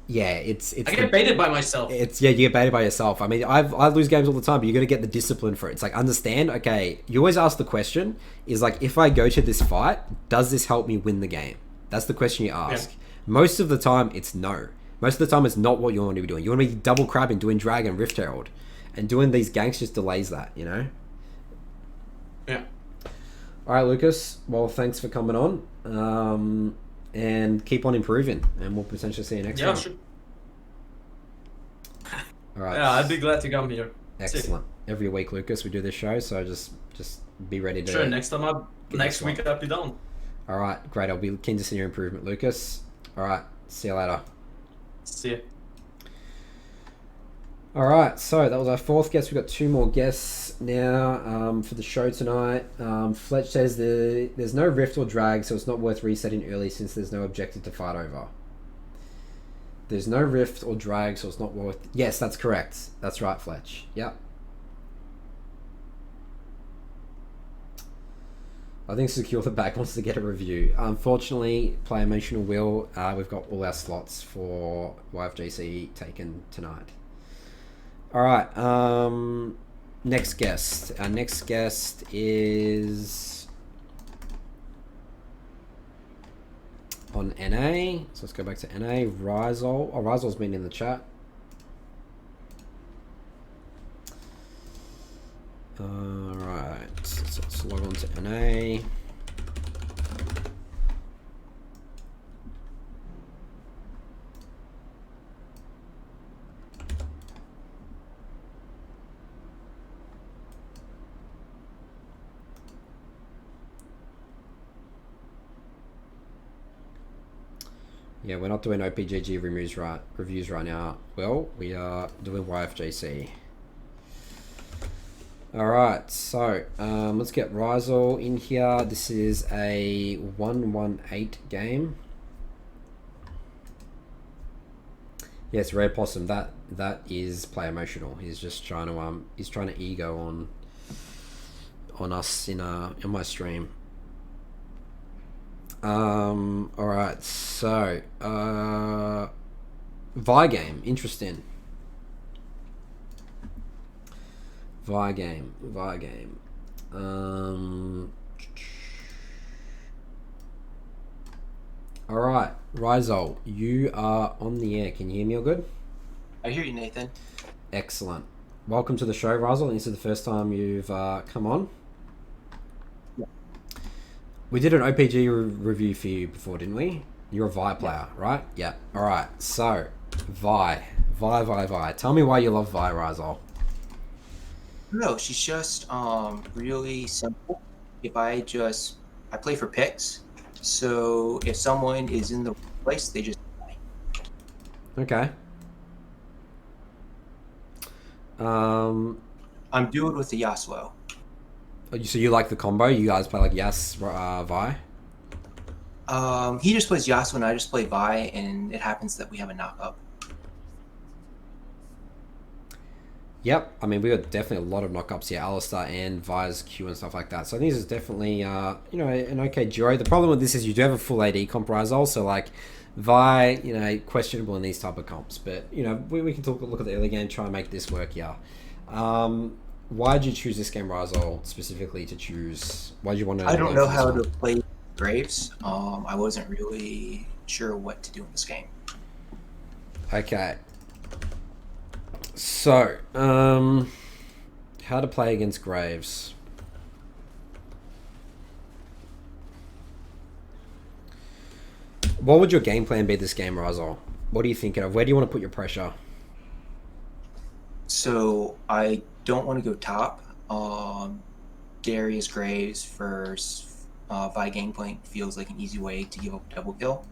yeah, it's I get baited by myself. you get baited by yourself. I mean, I lose games all the time, but you got to get the discipline for it. It's like, understand, okay, you always ask the question, is like, if I go to this fight, does this help me win the game? That's the question you ask. Yeah. Most of the time, it's no. Most of the time, it's not what you want to be doing. You want to be double crabbing, doing Dragon, Rift Herald. And doing these ganks just delays that, you know? Yeah. All right, Lucas. Well, thanks for coming on. And keep on improving, and we'll potentially see you next time. Sure. All right. Yeah, I'd be glad to come here. Excellent. Every week, Lucas, we do this show, so just be ready to... Sure, next week I'll be down. All right, great. I'll be keen to see your improvement, Lucas. All right, see you later. See ya. All right, so that was our 4th guest. We've got 2 more guests now for the show tonight. Fletch says there's no rift or drag, so it's not worth resetting early since there's no objective to fight over. There's no rift or drag, so it's not worth... Yes, that's correct. That's right, Fletch. Yep. I think Secure the Back wants to get a review. Unfortunately, Play Emotional will. We've got all our slots for YFJC taken tonight. All right. Next guest. Our next guest is on NA. So let's go back to NA. Ryzol. Oh, Ryzol's been in the chat. All right. So let's log on to NA. Yeah, we're not doing OPGG reviews right now. Well, we are doing YFJC. Alright, so let's get Ryzol in here. This is a 1-1-8 game. Yes, Red Possum, that is Play Emotional. He's just trying to ego on us in my stream. Alright, so Vi game, interesting. Vi game. Alright, Ryzol, you are on the air. Can you hear me all good? I hear you, Nathan. Excellent. Welcome to the show, Ryzol. This is the first time you've come on. We did an OPG review for you before, didn't we? You're a Vi player, right? Yeah. All right. So, Vi. Tell me why you love Vi, Ryzol. No, she's just really simple. If I play for picks, so if someone is in the place, they just die. Okay. I'm doing it with the Yasuo. So you like the combo? You guys play like Yas, Vi? He just plays Yasuo and I just play Vi, and it happens that we have a knock-up. Yep. I mean, we got definitely a lot of knockups here, Alistar and Vi's Q and stuff like that. So I think this is definitely, you know, an okay duo. The problem with this is you do have a full AD comp Ryzol, so like Vi, you know, questionable in these type of comps. But, you know, we can look at the early game, try and make this work, yeah. Why did you choose this game, Ryzol, specifically to choose? Why did you want to? I don't know how to play Graves. I wasn't really sure what to do in this game. Okay. So, how to play against Graves. What would your game plan be this game, Ryzol? What are you thinking of? Where do you want to put your pressure? So I don't want to go top. Darius Graves first. Vi Gangplank feels like an easy way to give up a double kill.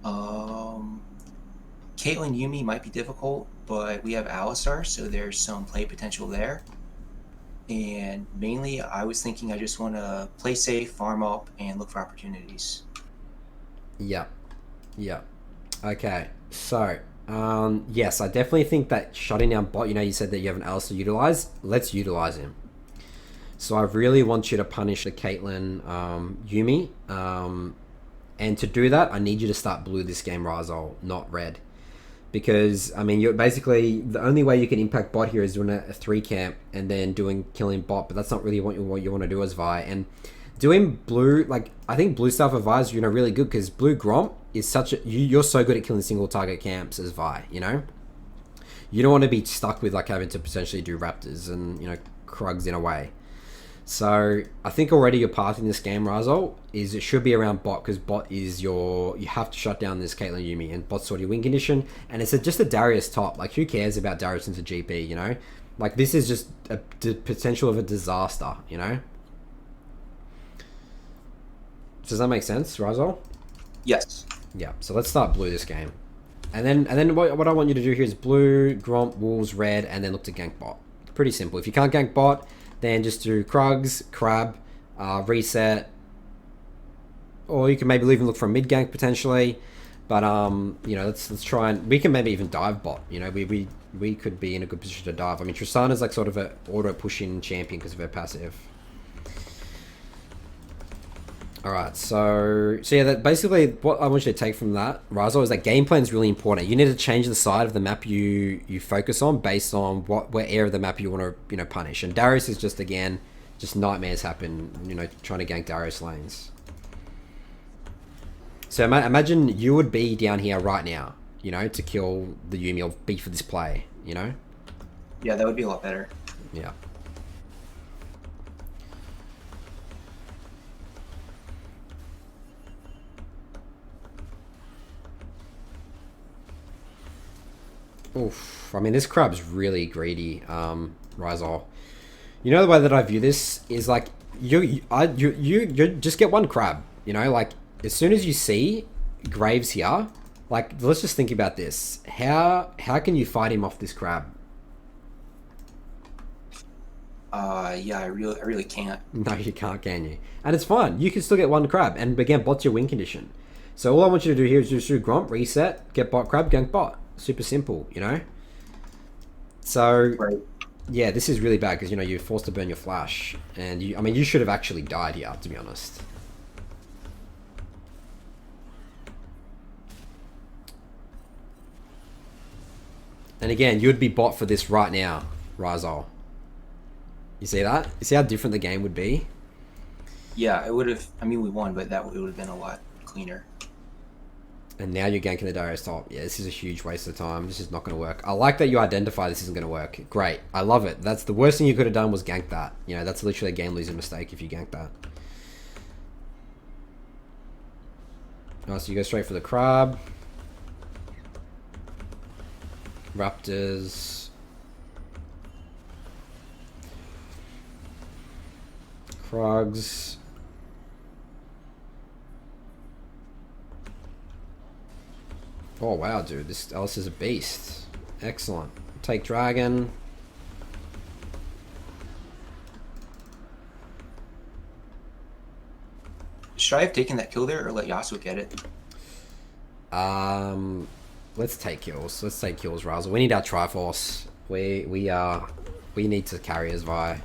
Caitlyn Yuumi might be difficult, but we have Alistar, so there's some play potential there. And mainly, I was thinking I just want to play safe, farm up, and look for opportunities. Yeah. Okay. So, yes, I definitely think that shutting down bot, you know, you said that you have an Alistar utilized. Let's utilize him. So I really want you to punish the Caitlyn Yuumi. And to do that, I need you to start blue this game, Ryzol, not red. Because, I mean, you're basically, the only way you can impact bot here is doing a 3 camp and then killing bot, but that's not really what you want to do as Vi. And doing blue, like, I think blue stuff for Vi is, you know, really good because blue Gromp is such a, you're so good at killing single target camps as Vi, you know? You don't want to be stuck with, like, having to potentially do Raptors and, you know, Krugs in a way. So I think already your path in this game, Ryzol, is it should be around bot because bot is you have to shut down this Caitlyn Yuumi and bot's sort of win condition, and it's just a Darius top. Like, who cares about Darius into GP, you know? Like, this is just the potential of a disaster, you know? Does that make sense, Ryzol? Yes. Yeah, so let's start blue this game. And then what I want you to do here is blue, Gromp, Wolves, red, and then look to gank bot. Pretty simple. If you can't gank bot, then just do Krugs, Crab, reset, or you can maybe even look for a mid gank potentially. But you know, let's try and we can maybe even dive bot. You know, we could be in a good position to dive. I mean, Tristana's like sort of a auto pushing champion because of her passive. All right, so yeah, that basically what I want you to take from that, Ryzol, is that game plan is really important. You need to change the side of the map you focus on based on where area of the map you want to, you know, punish. And Darius is just, again, just nightmares happen, you know, trying to gank Darius lanes. So imagine you would be down here right now, you know, to kill the Yuumi or be for this play, you know? Yeah, that would be a lot better. Yeah. Oof. I mean, this crab's really greedy, Ryzol. You know, the way that I view this is like you just get one crab. You know, like as soon as you see Graves here, like let's just think about this. How can you fight him off this crab? Yeah, I really can't. No, you can't, can you? And it's fine. You can still get one crab, and again, bot's your win condition. So all I want you to do here is just do Gromp, reset, get bot crab, gank bot. Super simple, you know? So, Right. Yeah, this is really bad because, you know, you're forced to burn your flash. And, I mean, you should have actually died here, to be honest. And again, you'd be bot for this right now, Ryzol. You see that? You see how different the game would be? Yeah, it would have. I mean, we won, but that would have been a lot cleaner. And now you're ganking the Darius top. Yeah, this is a huge waste of time. This is not going to work. I like that you identify this isn't going to work. Great. I love it. That's the worst thing you could have done was gank that. You know, that's literally a game-losing mistake if you gank that. Nice, so you go straight for the crab. Raptors. Krugs. Oh wow, dude, this Alice is a beast. Excellent. Take dragon. Should I have taken that kill there or let Yasuo get it? Let's take kills. Let's take kills, Ryzol. We need our Triforce. We need to carry as Vi.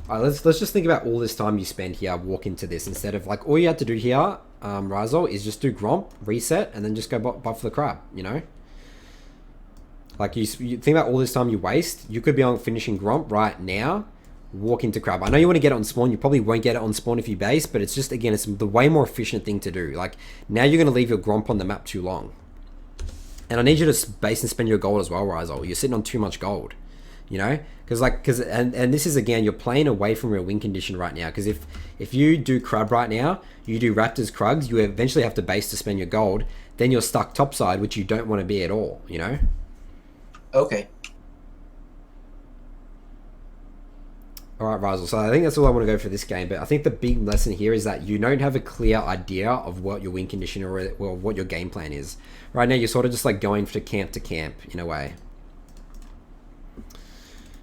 Alright, let's just think about all this time you spend here, walk into this, instead of like all you had to do here, Ryzol, is just do Gromp, reset, and then just go buff the crab, you know? Like you think about all this time you waste, you could be on finishing Gromp right now, walk into crab. I know you want to get it on spawn, you probably won't get it on spawn if you base, but it's just, again, it's the way more efficient thing to do. Like, now you're going to leave your Gromp on the map too long. And I need you to base and spend your gold as well, Ryzol. You're sitting on too much gold, you know? And this is, again, you're playing away from your win condition right now. Because if you do crab right now, you do raptors, krugs, you eventually have to base to spend your gold. Then you're stuck topside, which you don't want to be at all, you know? Okay. Alright, Ryzol, so I think that's all I want to go for this game, but I think the big lesson here is that you don't have a clear idea of what your win condition or what your game plan is. Right now, you're sort of just like going to camp, in a way.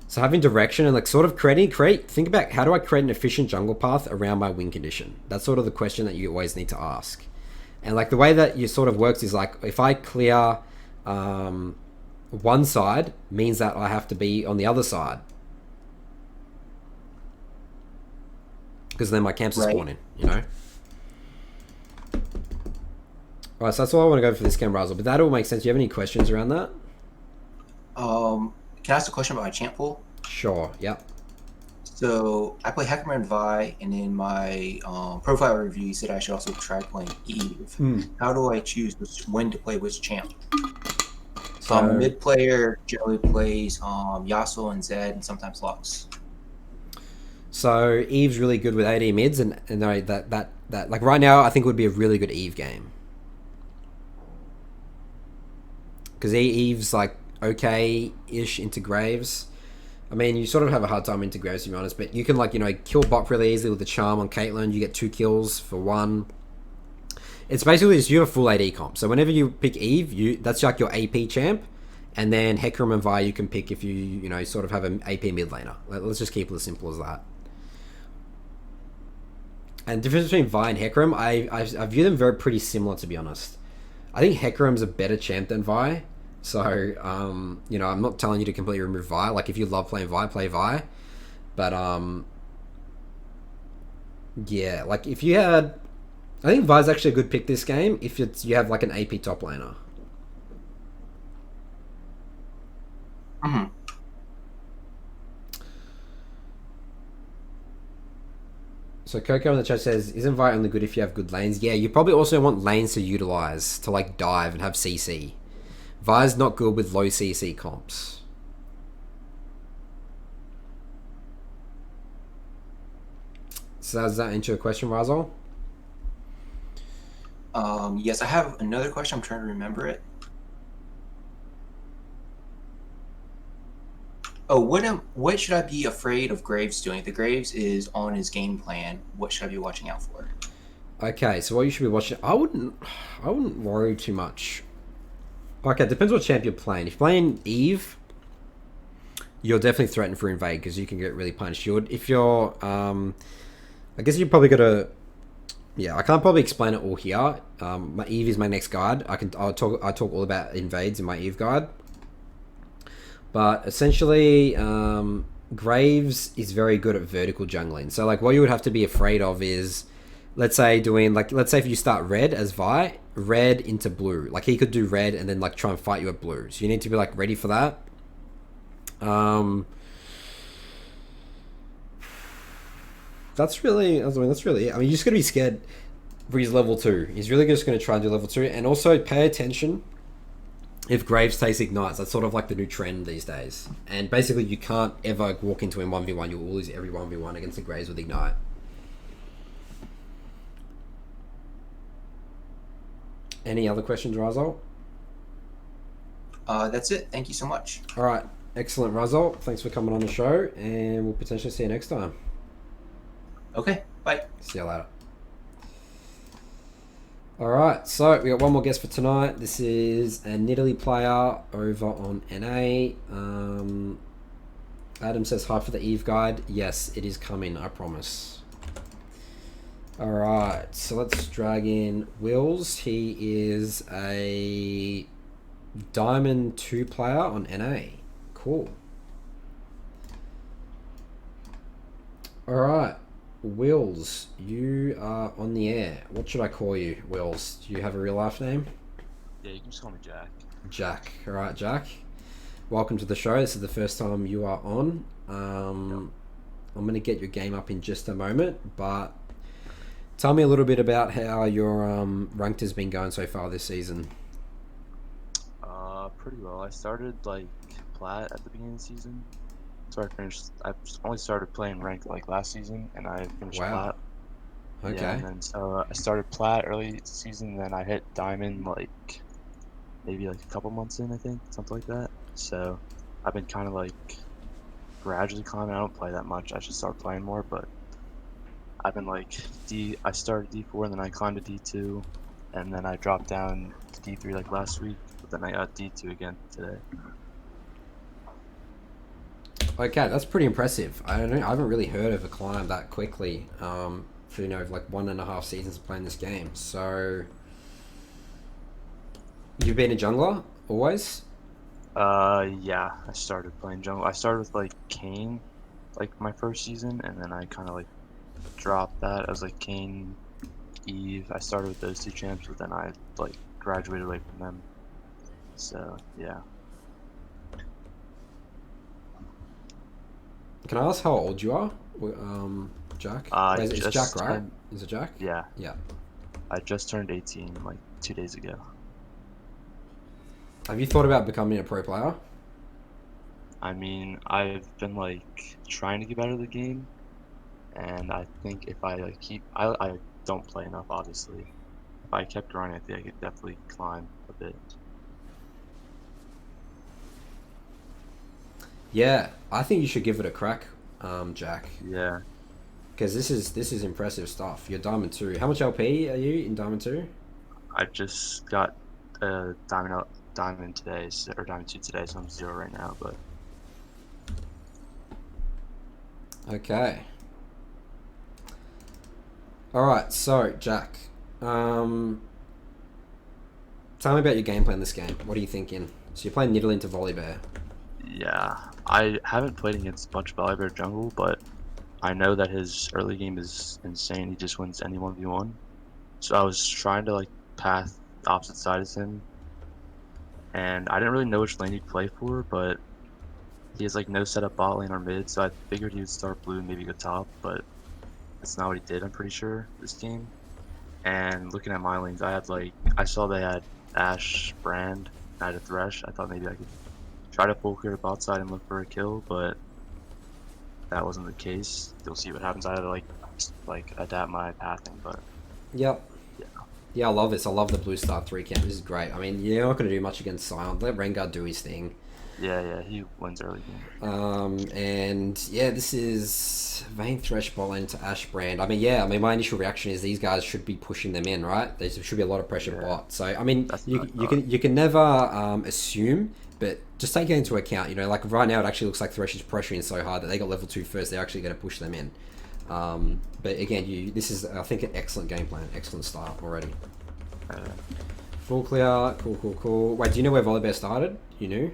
So having direction and like sort of think about how do I create an efficient jungle path around my win condition? That's sort of the question that you always need to ask. And like the way that you sort of works is like, if I clear one side, means that I have to be on the other side. Because then my camps are spawning, you know? Alright, so that's all I want to go for this game, Ryzol. But that all makes sense. Do you have any questions around that? Can I ask a question about my champ pool? Sure, yep. So I play Hackerman Vi, and in my profile review, you said I should also try playing Eve. How do I choose when to play which champ? So mid player generally plays Yasuo and Zed, and sometimes Lux. So Eve's really good with AD mids, and that like right now I think would be a really good Eve game. Because Eve's like okay-ish into Graves. I mean, you sort of have a hard time into Graves, to be honest, but you can, like, you know, kill bot really easily with the charm on Caitlyn. You get 2 kills for 1. It's basically just you have a full AD comp. So whenever you pick Eve, that's like your AP champ, and then Hecarim and Vi you can pick if you know, sort of have an AP mid laner. Let's just keep it as simple as that. And the difference between Vi and Hecarim, I view them very pretty similar, to be honest. I think Hecarim's a better champ than Vi. So, you know, I'm not telling you to completely remove Vi. Like, if you love playing Vi, play Vi. But, yeah, like, if you had... I think Vi's actually a good pick this game if you have, like, an AP top laner. So Coco in the chat says, isn't Vi only good if you have good lanes? Yeah, you probably also want lanes to utilize, to, like, dive and have CC. Vi's not good with low CC comps. So does that answer your question, Ryzol? Yes, I have another question. I'm trying to remember it. Oh, what should I be afraid of Graves doing? If the Graves is on his game plan, what should I be watching out for? Okay, so what you should be watching, I wouldn't worry too much. Okay, it depends what champ you're playing. If you're playing Eve, you're definitely threatened for invade because you can get really punished. If you're, I guess you probably got to. Yeah, I can't probably explain it all here. My Eve is my next guide. I talk all about invades in my Eve guide. But essentially, Graves is very good at vertical jungling. So like, what you would have to be afraid of is, let's say if you start red as Vi, red into blue. Like, he could do red and then like try and fight you at blue. So you need to be like ready for that. That's really it. I mean, you just gotta be scared. He's level 2. He's really just going to try and do level 2. And also pay attention if Graves takes ignites. That's sort of like the new trend these days. And basically you can't ever walk into him 1v1. You'll lose every 1v1 against the Graves with ignite. Any other questions, Ryzol? That's it. Thank you so much. All right. Excellent, Ryzol. Thanks for coming on the show, and we'll potentially see you next time. Okay, bye. See you later. All right, so we got one more guest for tonight. This is a Nidalee player over on NA. Adam says hi for the Eve guide. Yes, it is coming, I promise. All right, so let's drag in Wills. He is a Diamond 2 player on NA. Cool. All right, Wills, you are on the air. What should I call you, Wills? Do you have a real life name? Yeah, you can just call me Jack. Jack. All right, Jack. Welcome to the show. This is the first time you are on. I'm going to get your game up in just a moment, but tell me a little bit about how your ranked has been going so far this season. Pretty well. I started like plat at the beginning of the season, so I only started playing ranked like last season, and I finished plat. Okay. Yeah, and then so I started plat early season, then I hit diamond like maybe like a couple months in, I think, something like that. So I've been kind of like gradually climbing. I don't play that much. I should start playing more, but I've been like I started D4 and then I climbed to D2, and then I dropped down to D3 like last week, but then I got D2 again today. Okay, that's pretty impressive. I don't know. I haven't really heard of a climb that quickly. For like 1.5 seasons of playing this game. So you've been a jungler always? Yeah. I started playing jungle. I started with like Kayn, like my first season, and then I kind of like dropped that. I was like Kayn, Eve. I started with those 2 champs, but then I like graduated away from them. So yeah. Can I ask how old you are, Jack? It's Jack, right? Is it Jack? Yeah. Yeah. I just turned 18 like 2 days ago. Have you thought about becoming a pro player? I mean, I've been like trying to get better at the game, and I think if I like I don't play enough, obviously. If I kept grinding, I think I could definitely climb a bit. Yeah, I think you should give it a crack, Jack. Yeah. Because this is impressive stuff. You're Diamond 2. How much LP are you in Diamond 2? I just got Diamond today, or Diamond 2 today, so I'm 0 right now, but... Okay. Alright, so, Jack. Tell me about your gameplay in this game. What are you thinking? So you're playing Nidalee into Volibear. Yeah, I haven't played against much Volibear jungle, but I know that his early game is insane. He just wins any 1v1. So I was trying to like path the opposite side as him, and I didn't really know which lane he'd play for, but he has like no setup bot lane or mid, so I figured he would start blue and maybe go top, but that's not what he did, I'm pretty sure, this game. And looking at my lanes, I saw they had Ashe, Brand, and I had a Thresh. I thought maybe I could try to full clear bot side and look for a kill, but that wasn't the case. You'll see what happens. I had to like adapt my pathing, but Yep. yeah. Yeah, I love this. I love the blue star 3 camp. This is great. I mean, you're not going to do much against Silent. Let Rengar do his thing. Yeah, he wins early game. And yeah, this is Vayne Thresh bot lane to Ashe Brand. I mean, my initial reaction is these guys should be pushing them in, right? There should be a lot of pressure bot. So, I mean, you can never assume, but just take it into account. You know, like right now, it actually looks like Thresh is pressuring so hard that they got level 2 first. They're actually going to push them in. But again, this is, I think, an excellent game plan. Excellent start already. Full clear. Cool. Wait, do you know where Volibear started? You knew?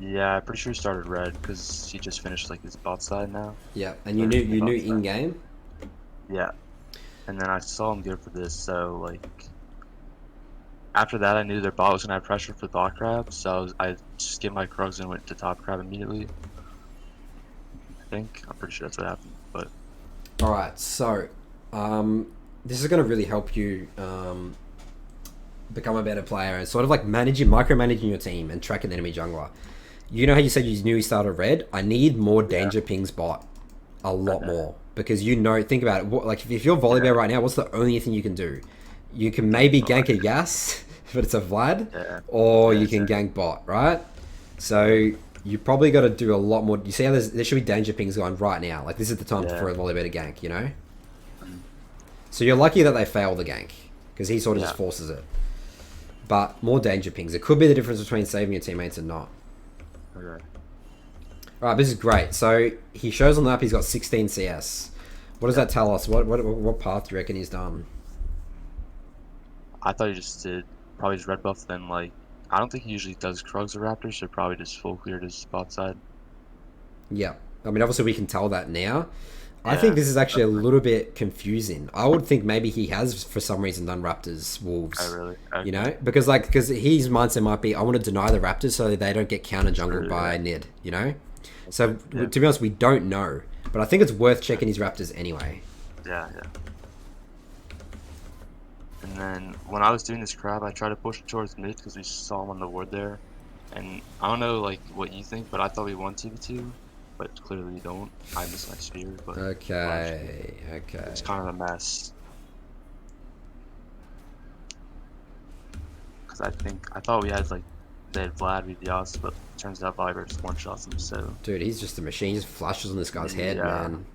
Yeah, I'm pretty sure he started red because he just finished like his bot side now. Yeah, and you knew in game. Yeah, and then I saw him go for this, so like after that, I knew their bot was gonna have pressure for bot crab, so I just skipped my Krugs and went to top crab immediately. I'm pretty sure that's what happened, but. All right, so this is going to really help you become a better player and sort of like micromanaging your team and track an enemy jungler. You know how you said you knew he started red? I need more danger pings bot. A lot more. Because think about it. Like, if you're Volibear right now, what's the only thing you can do? You can maybe gank a Yas, but it's a Vlad, or you can gank bot, right? So you probably got to do a lot more. You see how there should be danger pings going right now. Like, this is the time for a Volibear to gank, you know? So you're lucky that they fail the gank, because he sort of just forces it. But more danger pings. It could be the difference between saving your teammates and not. Okay. Alright, this is great. So he shows on the map he's got 16 CS. What does that tell us? What path do you reckon he's done? I thought he just did probably his red buff, then like I don't think he usually does Krugs or Raptors, so probably just full cleared his bot side. Yeah. I mean, obviously we can tell that now. I think this is actually a little bit confusing. I would think maybe he has, for some reason, done Raptors, Wolves. Oh, really? Okay. You know? Because his mindset might be, I want to deny the Raptors so they don't get counter-jungled by Nid, you know? So, to be honest, we don't know. But I think it's worth checking his Raptors anyway. Yeah. And then, when I was doing this crab, I tried to push it towards mid because we saw him on the ward there. And I don't know, like, what you think, but I thought we won 2v2. But clearly we don't. I missed my spear, but... Okay. It's kind of a mess. Because I thought we had, like, they had Vlad with Yas, but turns out Viber just one-shots him, so... Dude, he's just a machine. He just flashes on this guy's head, man.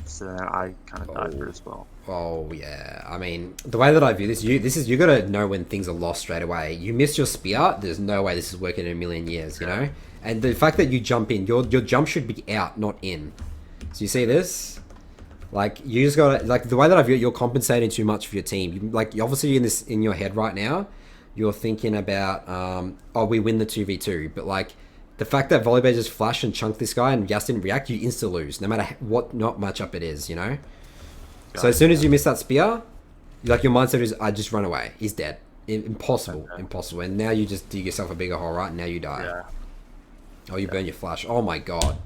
So then I kind of died here as well. Oh, yeah. I mean, the way that I view this, you got to know when things are lost straight away. You miss your spear, there's no way this is working in a million years, you know? And the fact that you jump in, your jump should be out, not in. So you see this? Like, you just got to... Like, the way that I view it, you're compensating too much for your team. Like, obviously in your head right now, you're thinking about, oh, we win the 2v2. But, like, the fact that Volibear just flashed and chunked this guy and Yas didn't react, you insta-lose, no matter what matchup it is, you know? So as soon as you miss that spear, like, your mindset is, I just run away. He's dead. Impossible. Impossible. And now you just dig yourself a bigger hole, right? And now you die. Yeah. Oh, you burn your flash. Oh my god.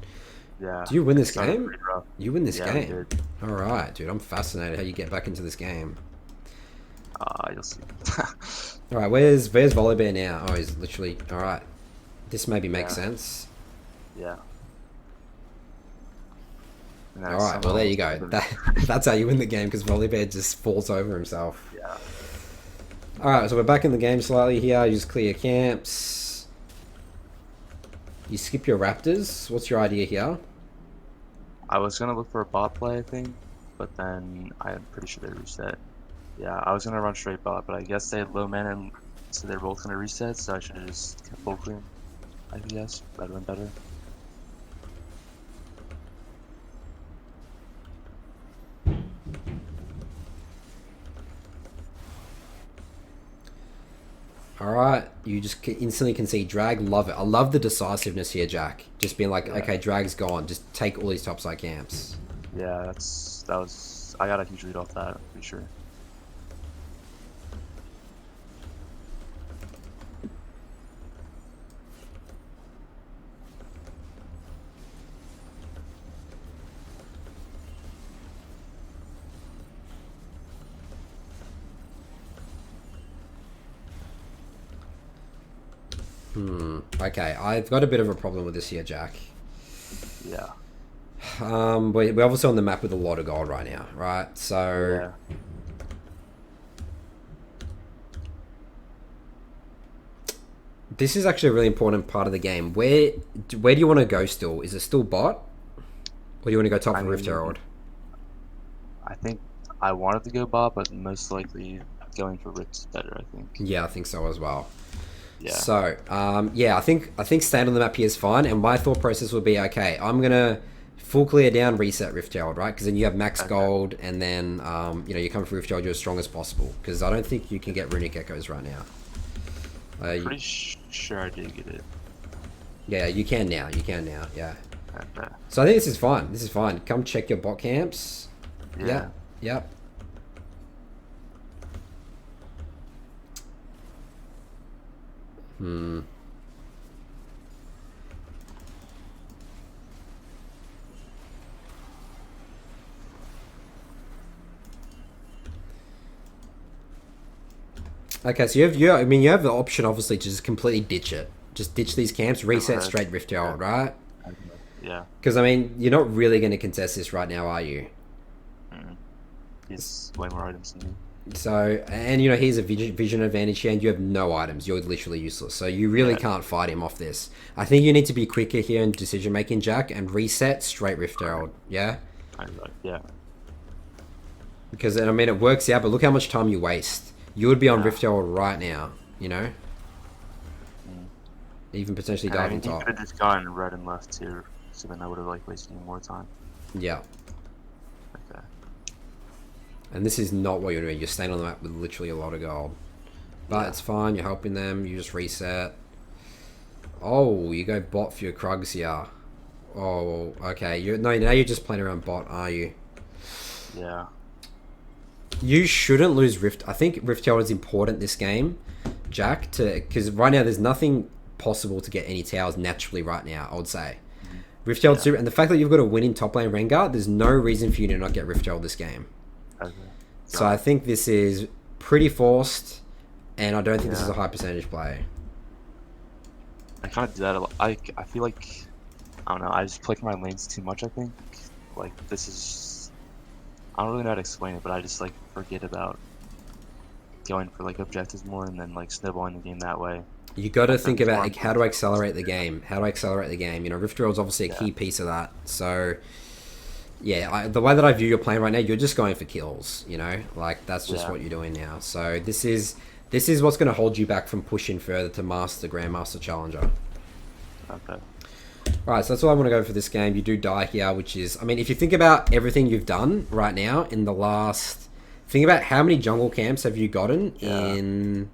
Yeah. Do you win this game? You win this Yeah, game. Alright, dude. I'm fascinated how you get back into this game. You'll see. Alright, where's Volibear now? Oh, he's literally... Alright. This maybe makes sense. Yeah. Alright, well there you go. That's how you win the game, because Volibear just falls over himself. Yeah. Alright, so we're back in the game slightly here. You just clear camps. You skip your Raptors. What's your idea here? I was gonna look for a bot play, I think, but then I'm pretty sure they reset. Yeah, I was gonna run straight bot, but I guess they had low mana, and so they're both gonna reset, so I should have just kept full clear. I guess that'd been better. Alright, you just instantly concede drag. Love it. I love the decisiveness here, Jack. Just being like, okay, drag's gone. Just take all these topside camps. Yeah, I got a huge lead off that, I'm pretty sure. Okay, I've got a bit of a problem with this here, Jack. Yeah. We're obviously on the map with a lot of gold right now, right? So... Yeah. This is actually a really important part of the game. Where do you want to go still? Is it still bot? Or do you want to go top of Rift Herald? I think I wanted to go bot, but most likely going for Rift is better, I think. Yeah, I think so as well. Yeah. So, yeah, I think staying on the map here is fine, and my thought process would be, okay, I'm gonna full clear down, reset Rift Herald, right? Because then you have max gold, and then you know, you come for Rift Herald, you're as strong as possible. Because I don't think you can get Runic Echoes right now. Pretty sure I did get it. Yeah, you can now. You can now. Yeah. Okay. So I think this is fine. This is fine. Come check your bot camps. Yeah. Yep. Okay, so you have the option obviously to just completely ditch it. Just ditch these camps, reset straight Rift Herald, right? Yeah. Because I mean, you're not really going to contest this right now, are you? He's way more items than me. So, and you know, here's a vision advantage here, and you have no items. You're literally useless. So you really can't fight him off this. I think you need to be quicker here in decision making, Jack, and reset straight Rift Herald. Yeah. Yeah. Because I mean, it works out, but look how much time you waste. You would be on Rift Herald right now. You know. Even potentially And I diving mean, he top. could have just gone red and left too, so then I would have like wasted more time. Yeah. Okay. And this is not what you're doing. You're staying on the map with literally a lot of gold. But it's fine. You're helping them. You just reset. Oh, you go bot for your Krugs here. Oh, okay. Now you're just playing around bot, are you? Yeah. You shouldn't lose Rift. I think Rift Herald is important this game, Jack, because right now there's nothing possible to get any towers naturally right now, I would say. Rift Herald super, and the fact that you've got a winning top lane Rengar, there's no reason for you to not get Rift Herald this game. Okay. So I think this is pretty forced, and I don't think this is a high percentage play. I kind of do that a lot. I feel like, I don't know, I just click my lanes too much, I think. Like, this is, I don't really know how to explain it, but I just, like, forget about going for, like, objectives more and then, like, snowballing the game that way. You got to think about, like, how do I accelerate the game? How do I accelerate the game? You know, Rift Herald's obviously a key piece of that. So, yeah, the way that I view your playing right now, you're just going for kills, you know? Like, that's just what you're doing now. So, this is what's going to hold you back from pushing further to Master, Grandmaster, Challenger. Okay. Right, so that's all I want to go for this game. You do die here, which is... I mean, if you think about everything you've done right now in the last... Think about how many jungle camps have you gotten in...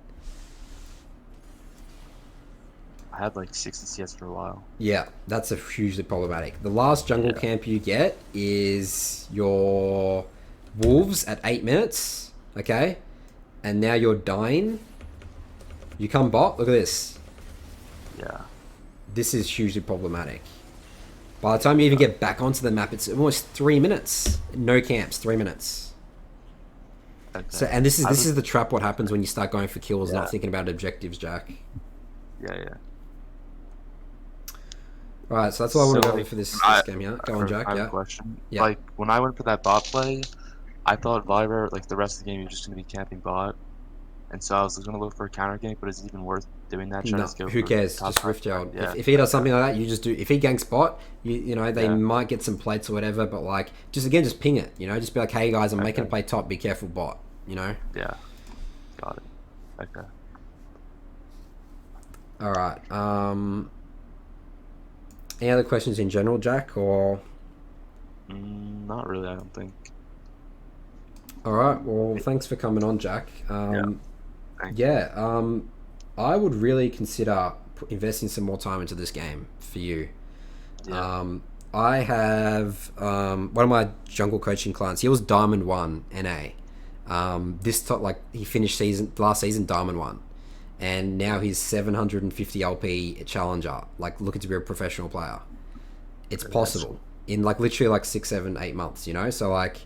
I had like 60 CS for a while. Yeah, that's a hugely problematic. The last jungle camp you get is your Wolves at 8 minutes, okay? And now you're dying. You come bot, look at this. Yeah. This is hugely problematic. By the time you even get back onto the map, it's almost 3 minutes. No camps, 3 minutes. Okay. So, and this is the trap. What happens when you start going for kills, not thinking about objectives, Jack? Yeah. Right, so that's all I want to go for this game here. Go on, Jack. I have Yeah. a question. Yeah. Like, when I went for that bot play, I thought Viber, like, the rest of the game, you're just going to be camping bot. And so I was going to look for a counter gank, but is it even worth doing that? No, who cares? Just Rift Herald. Yeah. If he does something like that, you just do. If he ganks bot, you know, they might get some plates or whatever, but like, just ping it, you know, just be like, hey guys, I'm making a play top, be careful bot, you know? Yeah. Got it. Okay. Alright, any other questions in general, Jack, or? Not really, I don't think. Alright, well, thanks for coming on, Jack. Thank you. I would really consider investing some more time into this game for you. Yeah. I have one of my jungle coaching clients. He was Diamond 1 NA. He finished last season Diamond 1, and now he's 750 LP Challenger. Like, looking to be a professional player. It's possible in like literally like 6, 7, 8 months. You know, so like.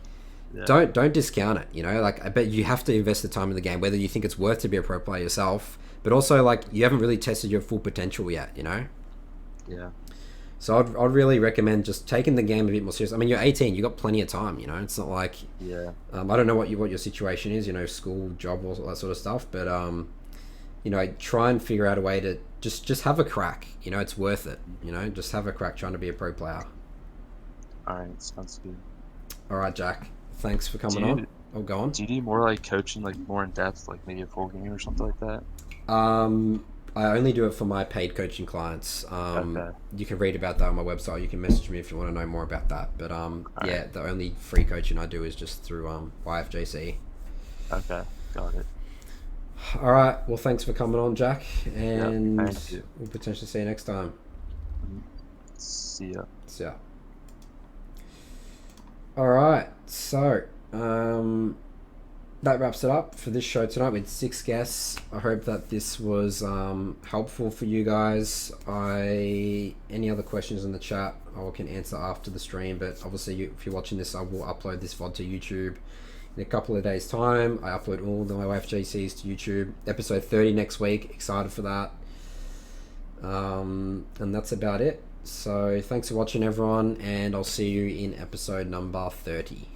Yeah. Don't discount it, you know, like, I bet you have to invest the time in the game, whether you think it's worth to be a pro player yourself, but also like you haven't really tested your full potential yet, you know? Yeah. So I'd really recommend just taking the game a bit more serious. I mean, you're 18, you got plenty of time, you know, it's not like, I don't know what your situation is, you know, school, job, all that sort of stuff, but you know, try and figure out a way to just have a crack, you know, it's worth it, you know, just have a crack trying to be a pro player. Alright, sounds good. Alright, Jack. Thanks for coming on. Oh, go on. Do you do more like coaching, like more in depth, like maybe a full game or something like that? I only do it for my paid coaching clients. You can read about that on my website. You can message me if you want to know more about that. But yeah, the only free coaching I do is just through YFJC. Okay, got it. All right. Well, thanks for coming on, Jack, and thank you. we'll potentially see you next time. See ya. See ya. All right. So, that wraps it up for this show tonight with 6 guests. I hope that this was helpful for you guys. Any other questions in the chat, I can answer after the stream. But obviously, if you're watching this, I will upload this VOD to YouTube in in a couple of days' time. I upload all the YFJCs to YouTube. Episode 30 next week. Excited for that. And that's about it. So thanks for watching, everyone, and I'll see you in episode number 30.